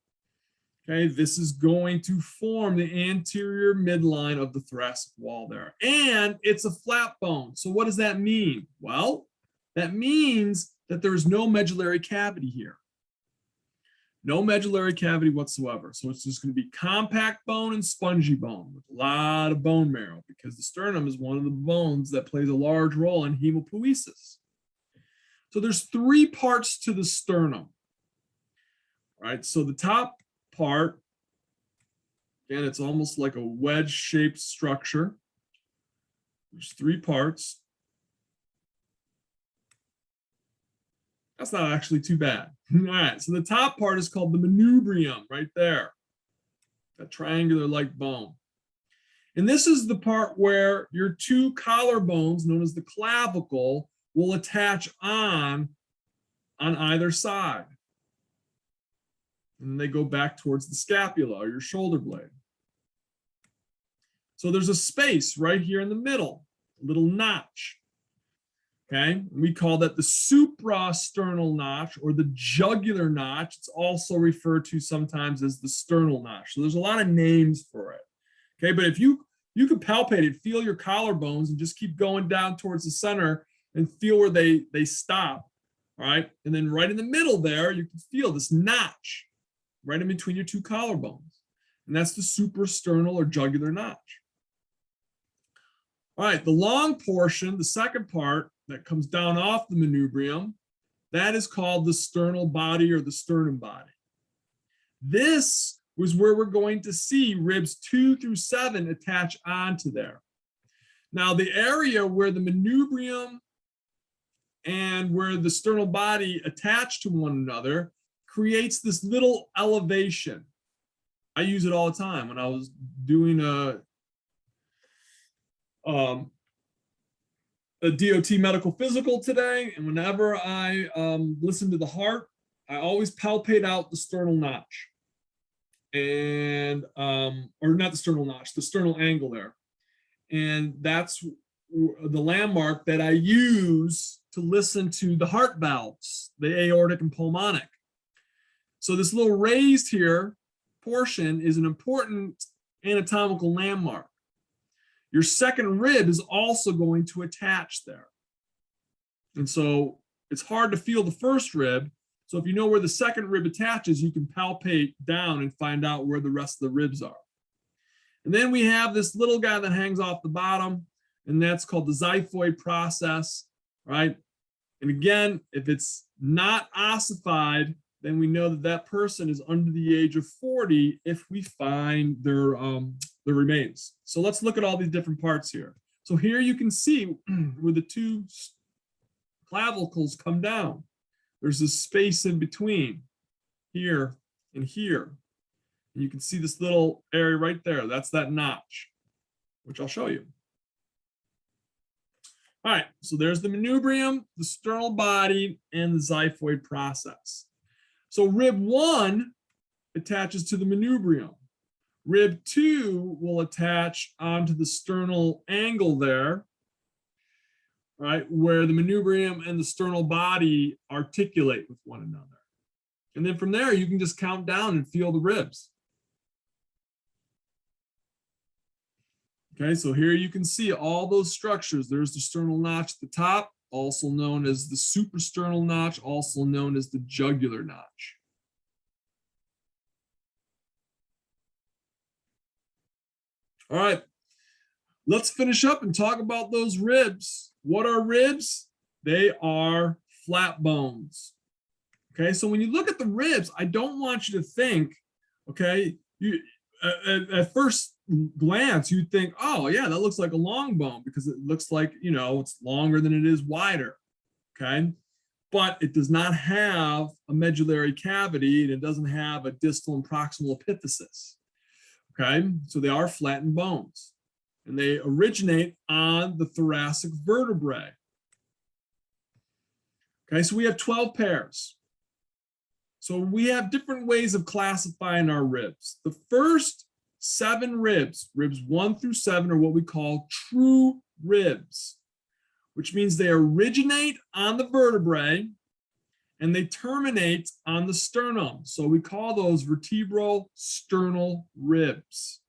Okay, this is going to form the anterior midline of the thoracic wall there. And it's a flat bone. So what does that mean? Well, that means that there's no medullary cavity here. No medullary cavity whatsoever. So it's just going to be compact bone and spongy bone with a lot of bone marrow because the sternum is one of the bones that plays a large role in hemopoiesis. So there's three parts to the sternum. All right, so the top part, again, it's almost like a wedge-shaped structure. There's three parts. That's not actually too bad. All right, so the top part is called the manubrium right there, that triangular-like bone. And this is the part where your two collarbones, known as the clavicle, will attach on either side. And they go back towards the scapula or your shoulder blade. So there's a space right here in the middle, a little notch. Okay, we call that the suprasternal notch or the jugular notch. It's also referred to sometimes as the sternal notch. So there's a lot of names for it. Okay, but if you could palpate it, feel your collarbones and just keep going down towards the center and feel where they stop. All right, and then right in the middle there, you can feel this notch right in between your two collarbones. And that's the suprasternal or jugular notch. All right, the long portion, the second part that comes down off the manubrium, that is called the sternal body or the sternum body. This was where we're going to see ribs 2 through 7 attach onto there. Now, the area where the manubrium and where the sternal body attach to one another creates this little elevation. I use it all the time when I was doing a DOT medical physical today, and whenever I listen to the heart, I always palpate out the sternal notch, and or not the sternal notch, the sternal angle there, and that's the landmark that I use to listen to the heart valves, the aortic and pulmonic. So this little raised here portion is an important anatomical landmark. Your second rib is also going to attach there. And so it's hard to feel the first rib. So if you know where the second rib attaches, you can palpate down and find out where the rest of the ribs are. And then we have this little guy that hangs off the bottom, and that's called the xiphoid process, right? And again, if it's not ossified, then we know that that person is under the age of 40 if we find their remains. So let's look at all these different parts here. So here you can see where the two clavicles come down. There's this space in between here and here. And you can see this little area right there. That's that notch, which I'll show you. All right, so there's the manubrium, the sternal body, and the xiphoid process. So rib 1 attaches to the manubrium. Rib 2 will attach onto the sternal angle there, right, where the manubrium and the sternal body articulate with one another. And then from there, you can just count down and feel the ribs. Okay, so here you can see all those structures. There's the sternal notch at the top, also known as the suprasternal notch, also known as the jugular notch. All right, let's finish up and talk about those ribs. What are ribs? They are flat bones. Okay, so when you look at the ribs, I don't want you to think, okay, at first glance, you'd think, oh yeah, that looks like a long bone because it looks like, you know, it's longer than it is wider, okay? But it does not have a medullary cavity and it doesn't have a distal and proximal epiphysis, okay? So they are flattened bones and they originate on the thoracic vertebrae. Okay, so we have 12 pairs. So we have different ways of classifying our ribs. The first 7 ribs, ribs 1 through 7, are what we call true ribs, which means they originate on the vertebrae and they terminate on the sternum. So we call those vertebral sternal ribs.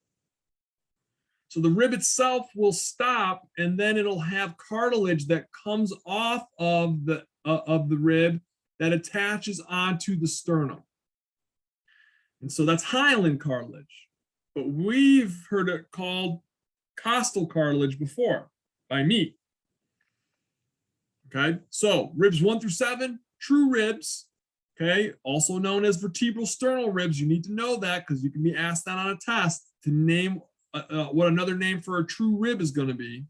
So the rib itself will stop and then it'll have cartilage that comes off of the rib that attaches onto the sternum. And so that's hyaline cartilage. But we've heard it called costal cartilage before by me. Okay, so ribs 1 through 7, true ribs, okay, also known as vertebral sternal ribs. You need to know that because you can be asked that on a test to name what another name for a true rib is going to be.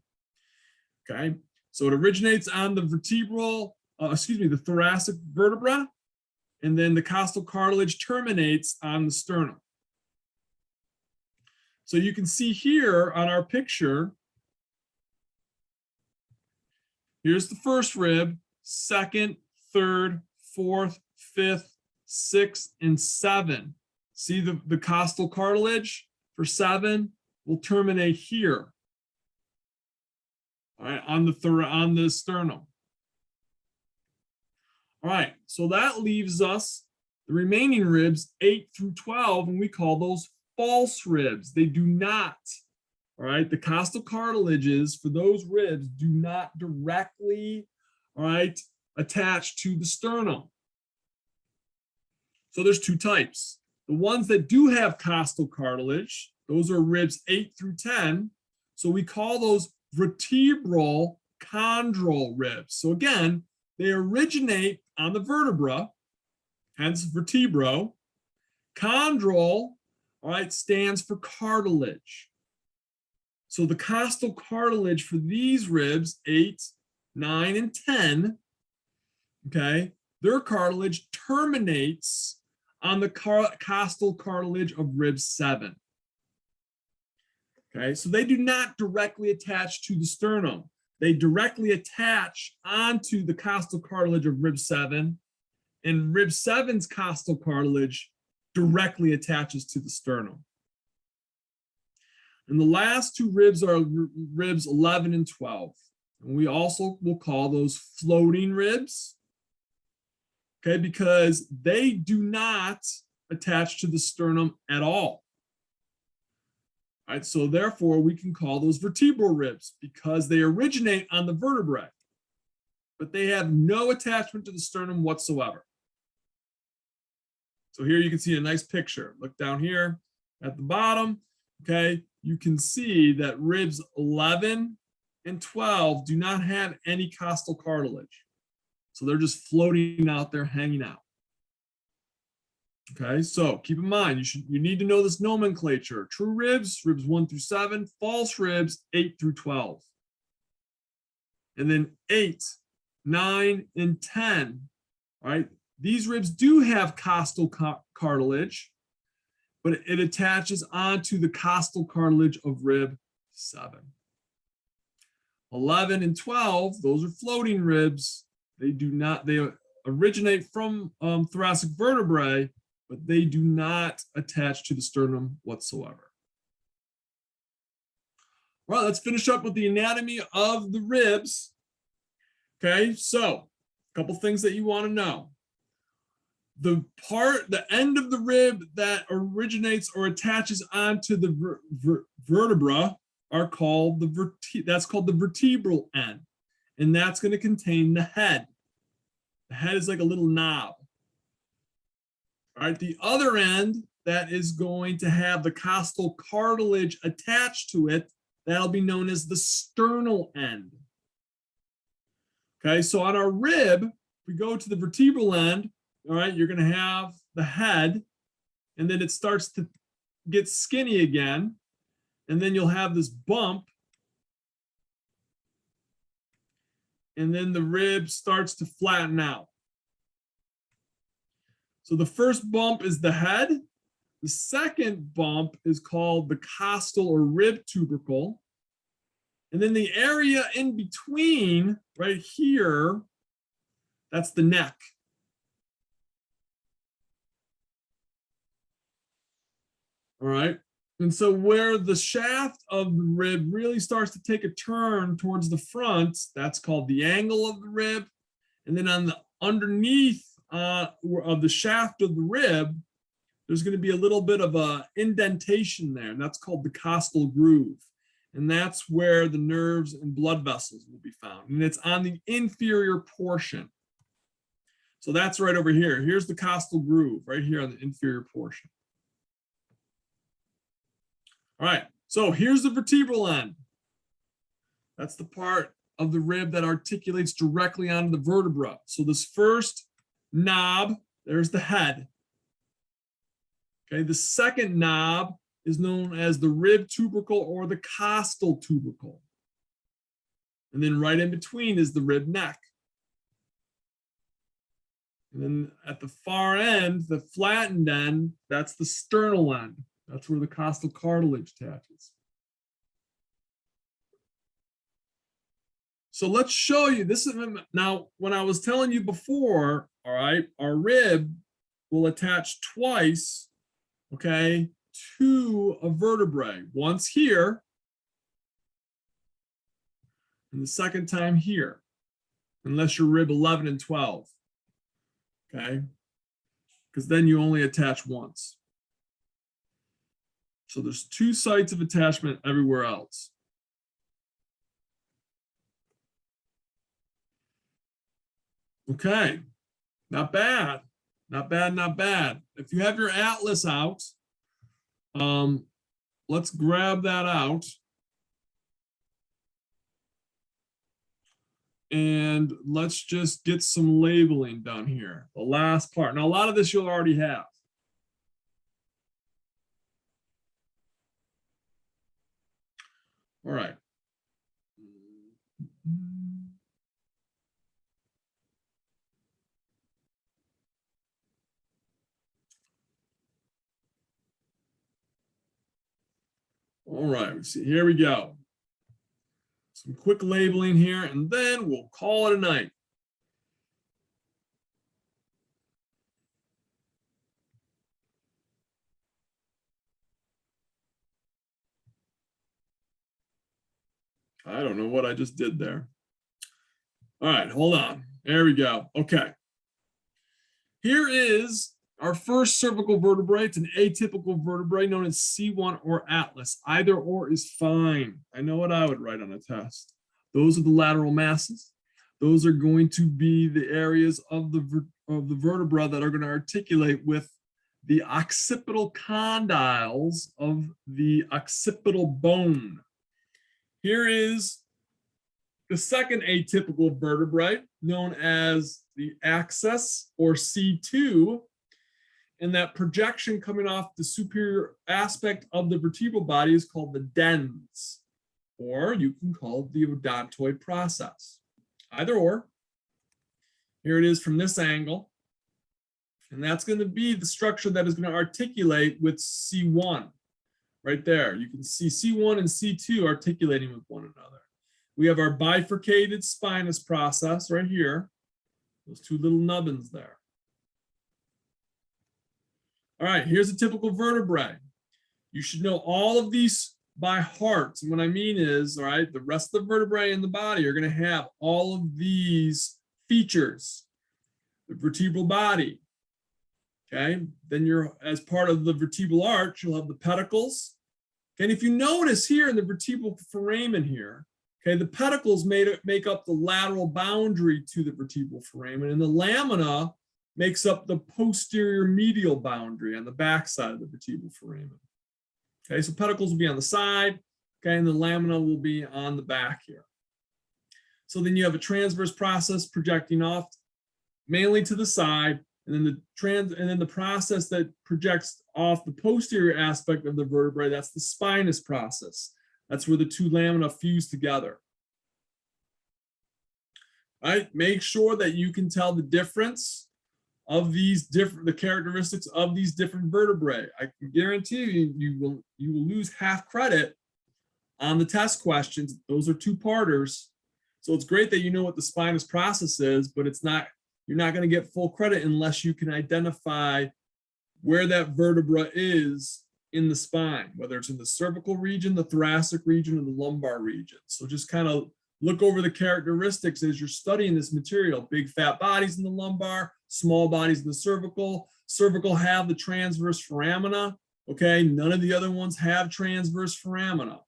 Okay, so it originates on the the thoracic vertebra, and then the costal cartilage terminates on the sternum. So you can see here on our picture, here's the first rib, second, third, fourth, fifth, sixth, and 7. See the costal cartilage for 7 will terminate here. All right, on the sternum. All right, so that leaves us the remaining ribs 8 through 12, and we call those false ribs. They do not, all right, the costal cartilages for those ribs do not directly, all right, attach to the sternum. So there's two types. The ones that do have costal cartilage, those are ribs 8 through 10. So we call those vertebral chondral ribs. So again, they originate on the vertebra, hence vertebral. Chondral, all right, stands for cartilage. So the costal cartilage for these ribs, 8, 9, and 10, okay, their cartilage terminates on the costal cartilage of rib 7. Okay, so they do not directly attach to the sternum. They directly attach onto the costal cartilage of rib 7, and rib 7's costal cartilage directly attaches to the sternum. And the last two ribs are ribs 11 and 12. And we also will call those floating ribs, okay, because they do not attach to the sternum at all. All right, so therefore we can call those vertebral ribs because they originate on the vertebrae, but they have no attachment to the sternum whatsoever. So here you can see a nice picture. Look down here at the bottom, okay? You can see that ribs 11 and 12 do not have any costal cartilage. So they're just floating out there, hanging out. Okay, so keep in mind, you need to know this nomenclature. True ribs, ribs 1 through 7, false ribs 8 through 12. And then 8, 9, and 10, all right? These ribs do have costal cartilage, but it attaches onto the costal cartilage of rib 7. 11 and 12, those are floating ribs. They originate from thoracic vertebrae, but they do not attach to the sternum whatsoever. All right, let's finish up with the anatomy of the ribs. Okay, so a couple things that you want to know. The end of the rib that originates or attaches onto the vertebra are called that's called the vertebral end, and that's going to contain the head. The head is like a little knob. All right, the other end that is going to have the costal cartilage attached to it, that'll be known as the sternal end. Okay, so on our rib, if we go to the vertebral end, all right, you're going to have the head, and then it starts to get skinny again, and then you'll have this bump, and then the rib starts to flatten out. So the first bump is the head. The second bump is called the costal or rib tubercle. And then the area in between, right here, that's the neck. All right. And so where the shaft of the rib really starts to take a turn towards the front, that's called the angle of the rib. And then on the underneath of the shaft of the rib, there's going to be a little bit of a indentation there, and that's called the costal groove. And that's where the nerves and blood vessels will be found. And it's on the inferior portion. So that's right over here. Here's the costal groove right here on the inferior portion. All right, so here's the vertebral end. That's the part of the rib that articulates directly onto the vertebra. So this first knob, there's the head. Okay, the second knob is known as the rib tubercle or the costal tubercle. And then right in between is the rib neck. And then at the far end, the flattened end, that's the sternal end. That's where the costal cartilage attaches. So let's show you this. Now, when I was telling you before, all right, our rib will attach twice, okay, two vertebrae. Once here, and the second time here, unless you're rib 11 and 12. Okay? Because then you only attach once. So there's two sites of attachment everywhere else. Okay, not bad, not bad, not bad. If you have your atlas out, let's grab that out. And let's just get some labeling done here. The last part. Now, a lot of this you'll already have. All right. All right, let's see. Here we go. Some quick labeling here, and then we'll call it a night. I don't know what I just did there. All right, hold on. There we go. Okay. Here is our first cervical vertebrae. It's an atypical vertebrae known as C1 or atlas. Either or is fine. I know what I would write on a test. Those are the lateral masses. Those are going to be the areas of the vertebra that are going to articulate with the occipital condyles of the occipital bone. Here is the second atypical vertebrae, known as the axis or C2, and that projection coming off the superior aspect of the vertebral body is called the dens, or you can call it the odontoid process. Either or. Here it is from this angle, and that's going to be the structure that is going to articulate with C1. Right there, you can see C1 and C2 articulating with one another. We have our bifurcated spinous process right here. Those two little nubbins there. All right, here's a typical vertebrae. You should know all of these by heart. And what I mean is, all right, the rest of the vertebrae in the body are going to have all of these features. The vertebral body. Okay, then you're, as part of the vertebral arch, you'll have the pedicles. And if you notice here in the vertebral foramen here, okay, the pedicles make up the lateral boundary to the vertebral foramen, and the lamina makes up the posterior medial boundary on the backside of the vertebral foramen. Okay, so pedicles will be on the side, okay, and the lamina will be on the back here. So then you have a transverse process projecting off mainly to the side, and then the process that projects off the posterior aspect of the vertebrae, that's the spinous process. That's where the two lamina fuse together. All right, make sure that you can tell the difference of the characteristics of these different vertebrae. I can guarantee you will lose half credit on the test questions. Those are two-parters. So it's great that you know what the spinous process is, but you're not going to get full credit unless you can identify where that vertebra is in the spine, whether it's in the cervical region, the thoracic region, or the lumbar region. So just kind of look over the characteristics as you're studying this material. Big fat bodies in the lumbar, small bodies in the cervical. Cervical have the transverse foramina. Okay, none of the other ones have transverse foramina.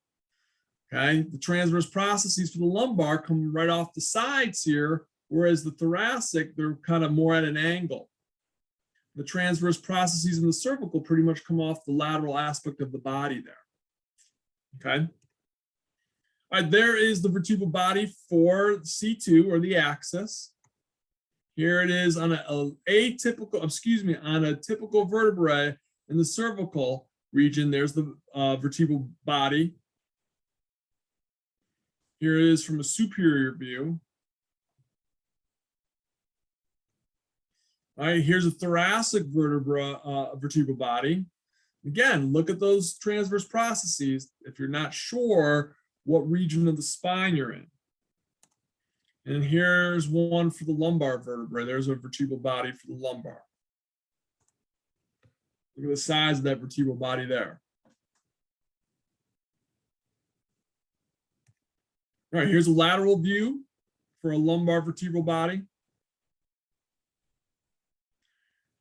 Okay, the transverse processes for the lumbar come right off the sides here, whereas the thoracic, they're kind of more at an angle. The transverse processes in the cervical pretty much come off the lateral aspect of the body there. Okay. All right, there is the vertebral body for C2 or the axis. Here it is on on a typical vertebrae in the cervical region. There's the vertebral body. Here it is from a superior view. All right, here's a thoracic vertebral body. Again, look at those transverse processes if you're not sure what region of the spine you're in. And here's one for the lumbar vertebrae. There's a vertebral body for the lumbar. Look at the size of that vertebral body there. All right, here's a lateral view for a lumbar vertebral body.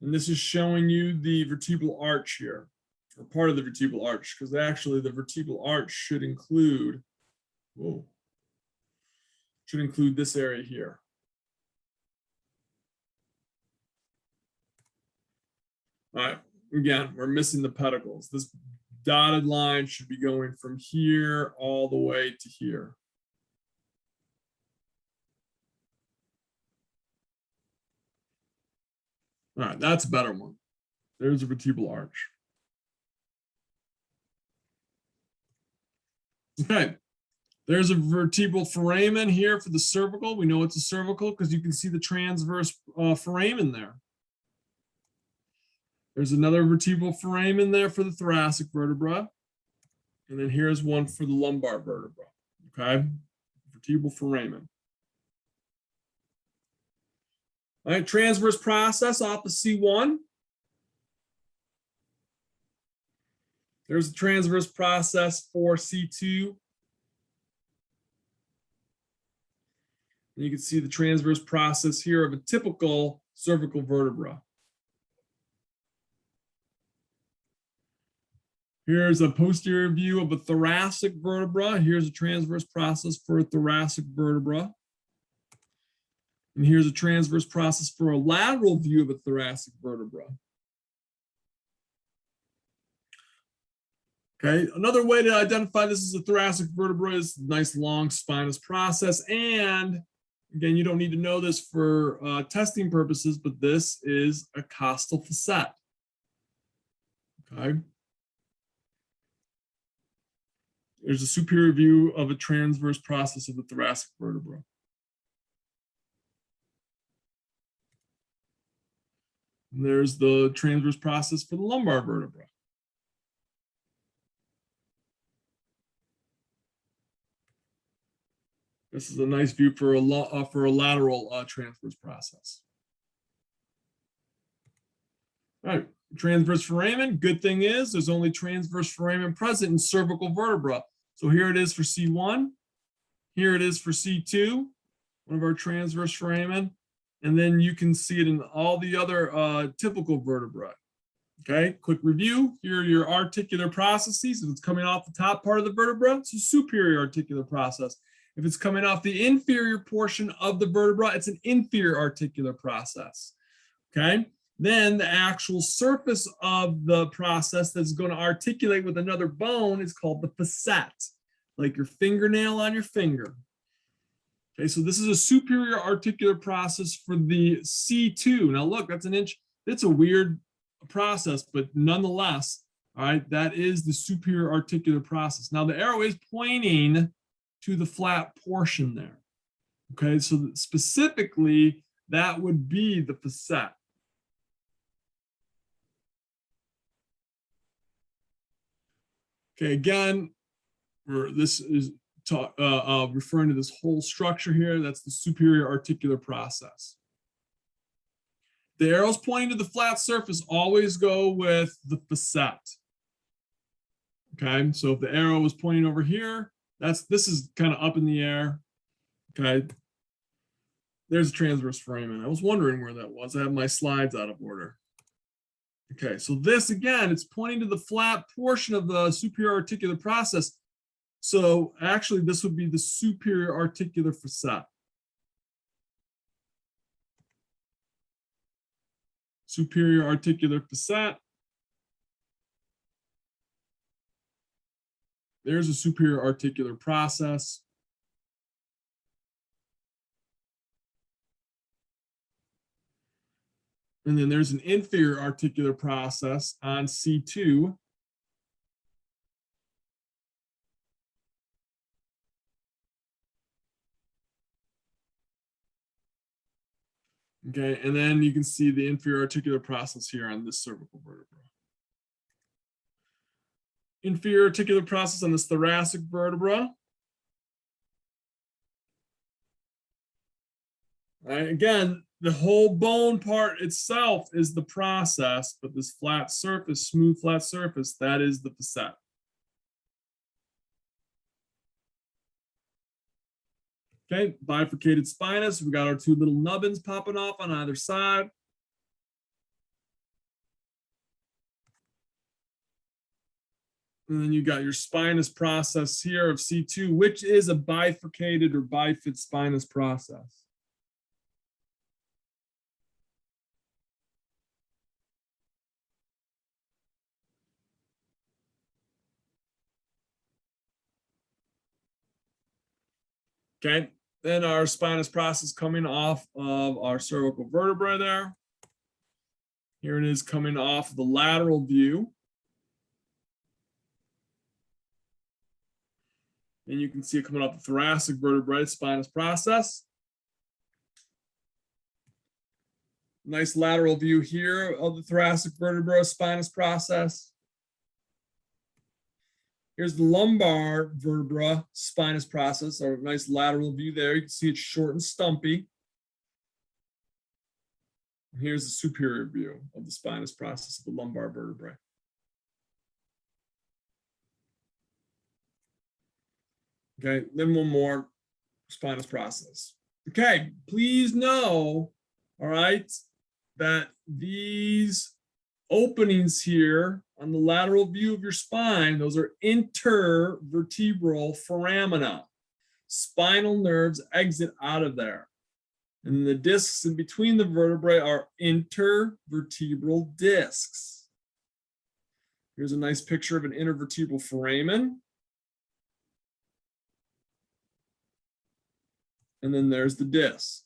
And this is showing you the vertebral arch here, or part of the vertebral arch, because actually the vertebral arch should include, this area here. All right, again, we're missing the pedicles. This dotted line should be going from here all the way to here. All right, that's a better one. There's a vertebral arch. Okay, there's a vertebral foramen here for the cervical. We know it's a cervical because you can see the transverse foramen there. There's another vertebral foramen there for the thoracic vertebra. And then here's one for the lumbar vertebra. Okay, vertebral foramen. All right, transverse process off the C1. There's a transverse process for C2. And you can see the transverse process here of a typical cervical vertebra. Here's a posterior view of a thoracic vertebra. Here's a transverse process for a thoracic vertebra. And here's a transverse process for a lateral view of a thoracic vertebra. Okay, another way to identify this as a thoracic vertebra is nice long spinous process. And again, you don't need to know this for testing purposes, but this is a costal facet. Okay. There's a superior view of a transverse process of the thoracic vertebra. And there's the transverse process for the lumbar vertebra. This is a nice view for a lateral transverse process. All right, transverse foramen. Good thing is there's only transverse foramen present in cervical vertebra. So here it is for C1. Here it is for C2, one of our transverse foramen. And then you can see it in all the other typical vertebrae. Okay, quick review. Here are your articular processes. If it's coming off the top part of the vertebra, it's a superior articular process. If it's coming off the inferior portion of the vertebra, it's an inferior articular process. Okay, then the actual surface of the process that's going to articulate with another bone is called the facet, like your fingernail on your finger. Okay, so this is a superior articular process for the C2. Now look, that's an inch. It's a weird process, but nonetheless, all right, that is the superior articular process. Now the arrow is pointing to the flat portion there. Okay, so specifically, that would be the facet. Okay, again, this is referring to this whole structure here. That's the superior articular process. The arrows pointing to the flat surface always go with the facet. Okay, so if the arrow was pointing over here, this is kind of up in the air. Okay, there's a transverse foramen. I was wondering where that was. I have my slides out of order. Okay, so this again, it's pointing to the flat portion of the superior articular process. So actually, this would be the superior articular facet. Superior articular facet. There's a superior articular process. And then there's an inferior articular process on C2. Okay, and then you can see the inferior articular process here on this cervical vertebra. Inferior articular process on this thoracic vertebra. All right, again, the whole bone part itself is the process, but this flat surface, smooth flat surface, that is the facet. Okay, bifurcated spinous. We got our two little nubbins popping off on either side. And then you got your spinous process here of C2, which is a bifurcated or bifid spinous process. Okay, then our spinous process coming off of our cervical vertebrae there. Here it is coming off the lateral view. And you can see it coming off the thoracic vertebrae spinous process. Nice lateral view here of the thoracic vertebra spinous process. Here's the lumbar vertebra spinous process, or nice lateral view there. You can see it's short and stumpy. And here's the superior view of the spinous process of the lumbar vertebrae. Okay, then one more spinous process. Okay, please know, all right, that these openings here on the lateral view of your spine, those are intervertebral foramina. Spinal nerves exit out of there. And the discs in between the vertebrae are intervertebral discs. Here's a nice picture of an intervertebral foramen. And then there's the disc.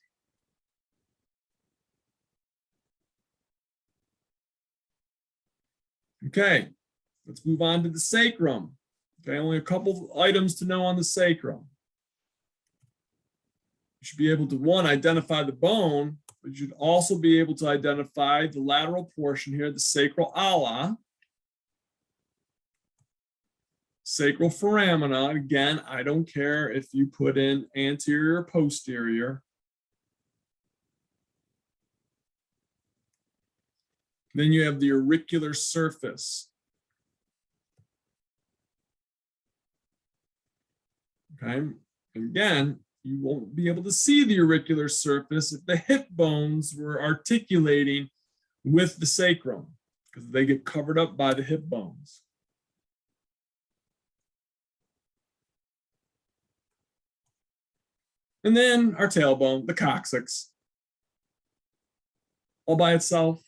Okay, let's move on to the sacrum. Okay, only a couple of items to know on the sacrum. You should be able to, one, identify the bone, but you should also be able to identify the lateral portion here, the sacral ala. Sacral foramina, again, I don't care if you put in anterior or posterior. Then you have the auricular surface. Okay, again, you won't be able to see the auricular surface if the hip bones were articulating with the sacrum, because they get covered up by the hip bones. And then our tailbone, the coccyx, all by itself.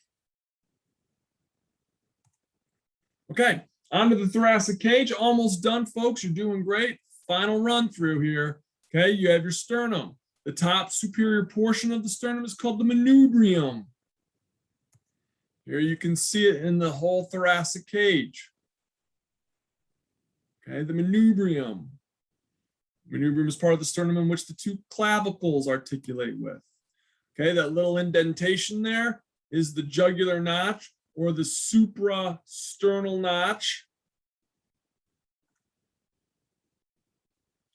Okay, onto the thoracic cage. Almost done, folks. You're doing great. Final run through here. Okay, you have your sternum. The top superior portion of the sternum is called the manubrium. Here you can see it in the whole thoracic cage. Okay, the manubrium. Manubrium is part of the sternum in which the two clavicles articulate with. Okay, that little indentation there is the jugular notch or the suprasternal notch.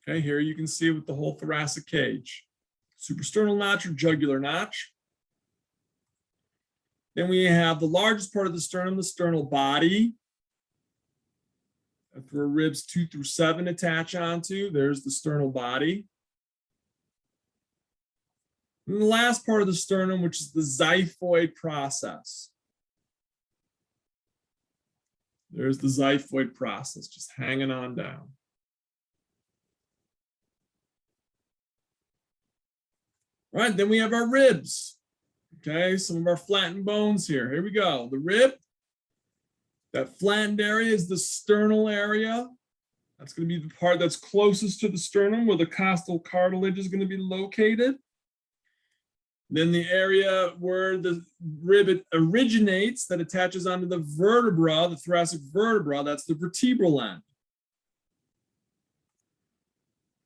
Okay, here you can see it with the whole thoracic cage. Suprasternal notch or jugular notch. Then we have the largest part of the sternum, the sternal body. That's where ribs 2 through 7 attach onto. There's the sternal body. And the last part of the sternum, which is the xiphoid process. There's the xiphoid process, just hanging on down. All right, then we have our ribs. Okay, some of our flattened bones here. Here we go. The rib, that flattened area is the sternal area. That's going to be the part that's closest to the sternum where the costal cartilage is going to be located. Then the area where the rib originates that attaches onto the vertebra, the thoracic vertebra, that's the vertebral end.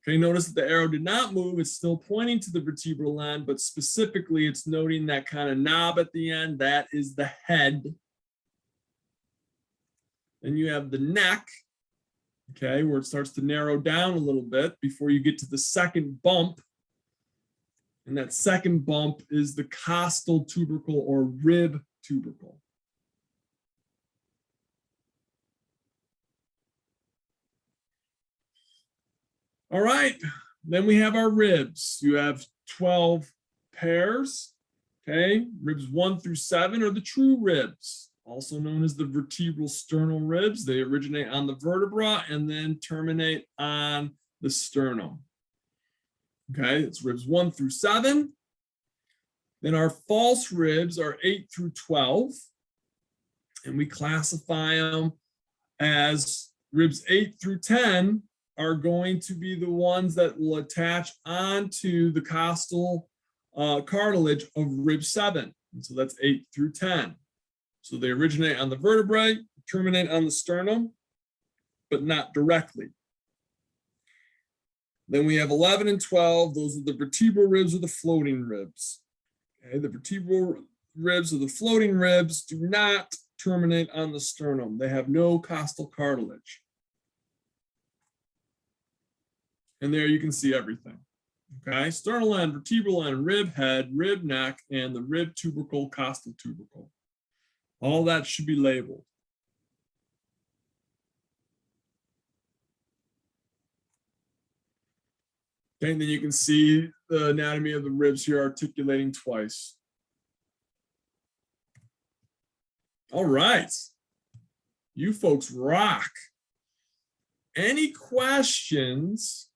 Okay, notice that the arrow did not move. It's still pointing to the vertebral end, but specifically it's noting that kind of knob at the end. That is the head. Then you have the neck, okay, where it starts to narrow down a little bit before you get to the second bump. And that second bump is the costal tubercle or rib tubercle. All right, then we have our ribs. You have 12 pairs, okay? Ribs 1 through 7 are the true ribs, also known as the vertebral sternal ribs. They originate on the vertebra and then terminate on the sternum. Okay, it's ribs 1 through 7. Then our false ribs are 8 through 12, and we classify them as ribs 8 through 10 are going to be the ones that will attach onto the costal cartilage of rib 7. And so that's 8 through 10. So they originate on the vertebrae, terminate on the sternum, but not directly. Then we have 11 and 12. Those are the vertebral ribs or the floating ribs. Okay, the vertebral ribs or the floating ribs do not terminate on the sternum. They have no costal cartilage. And there you can see everything. Okay, sternal end, vertebral end, rib head, rib neck, and the rib tubercle, costal tubercle. All that should be labeled. Okay, and then you can see the anatomy of the ribs here articulating twice. All right, you folks rock. Any questions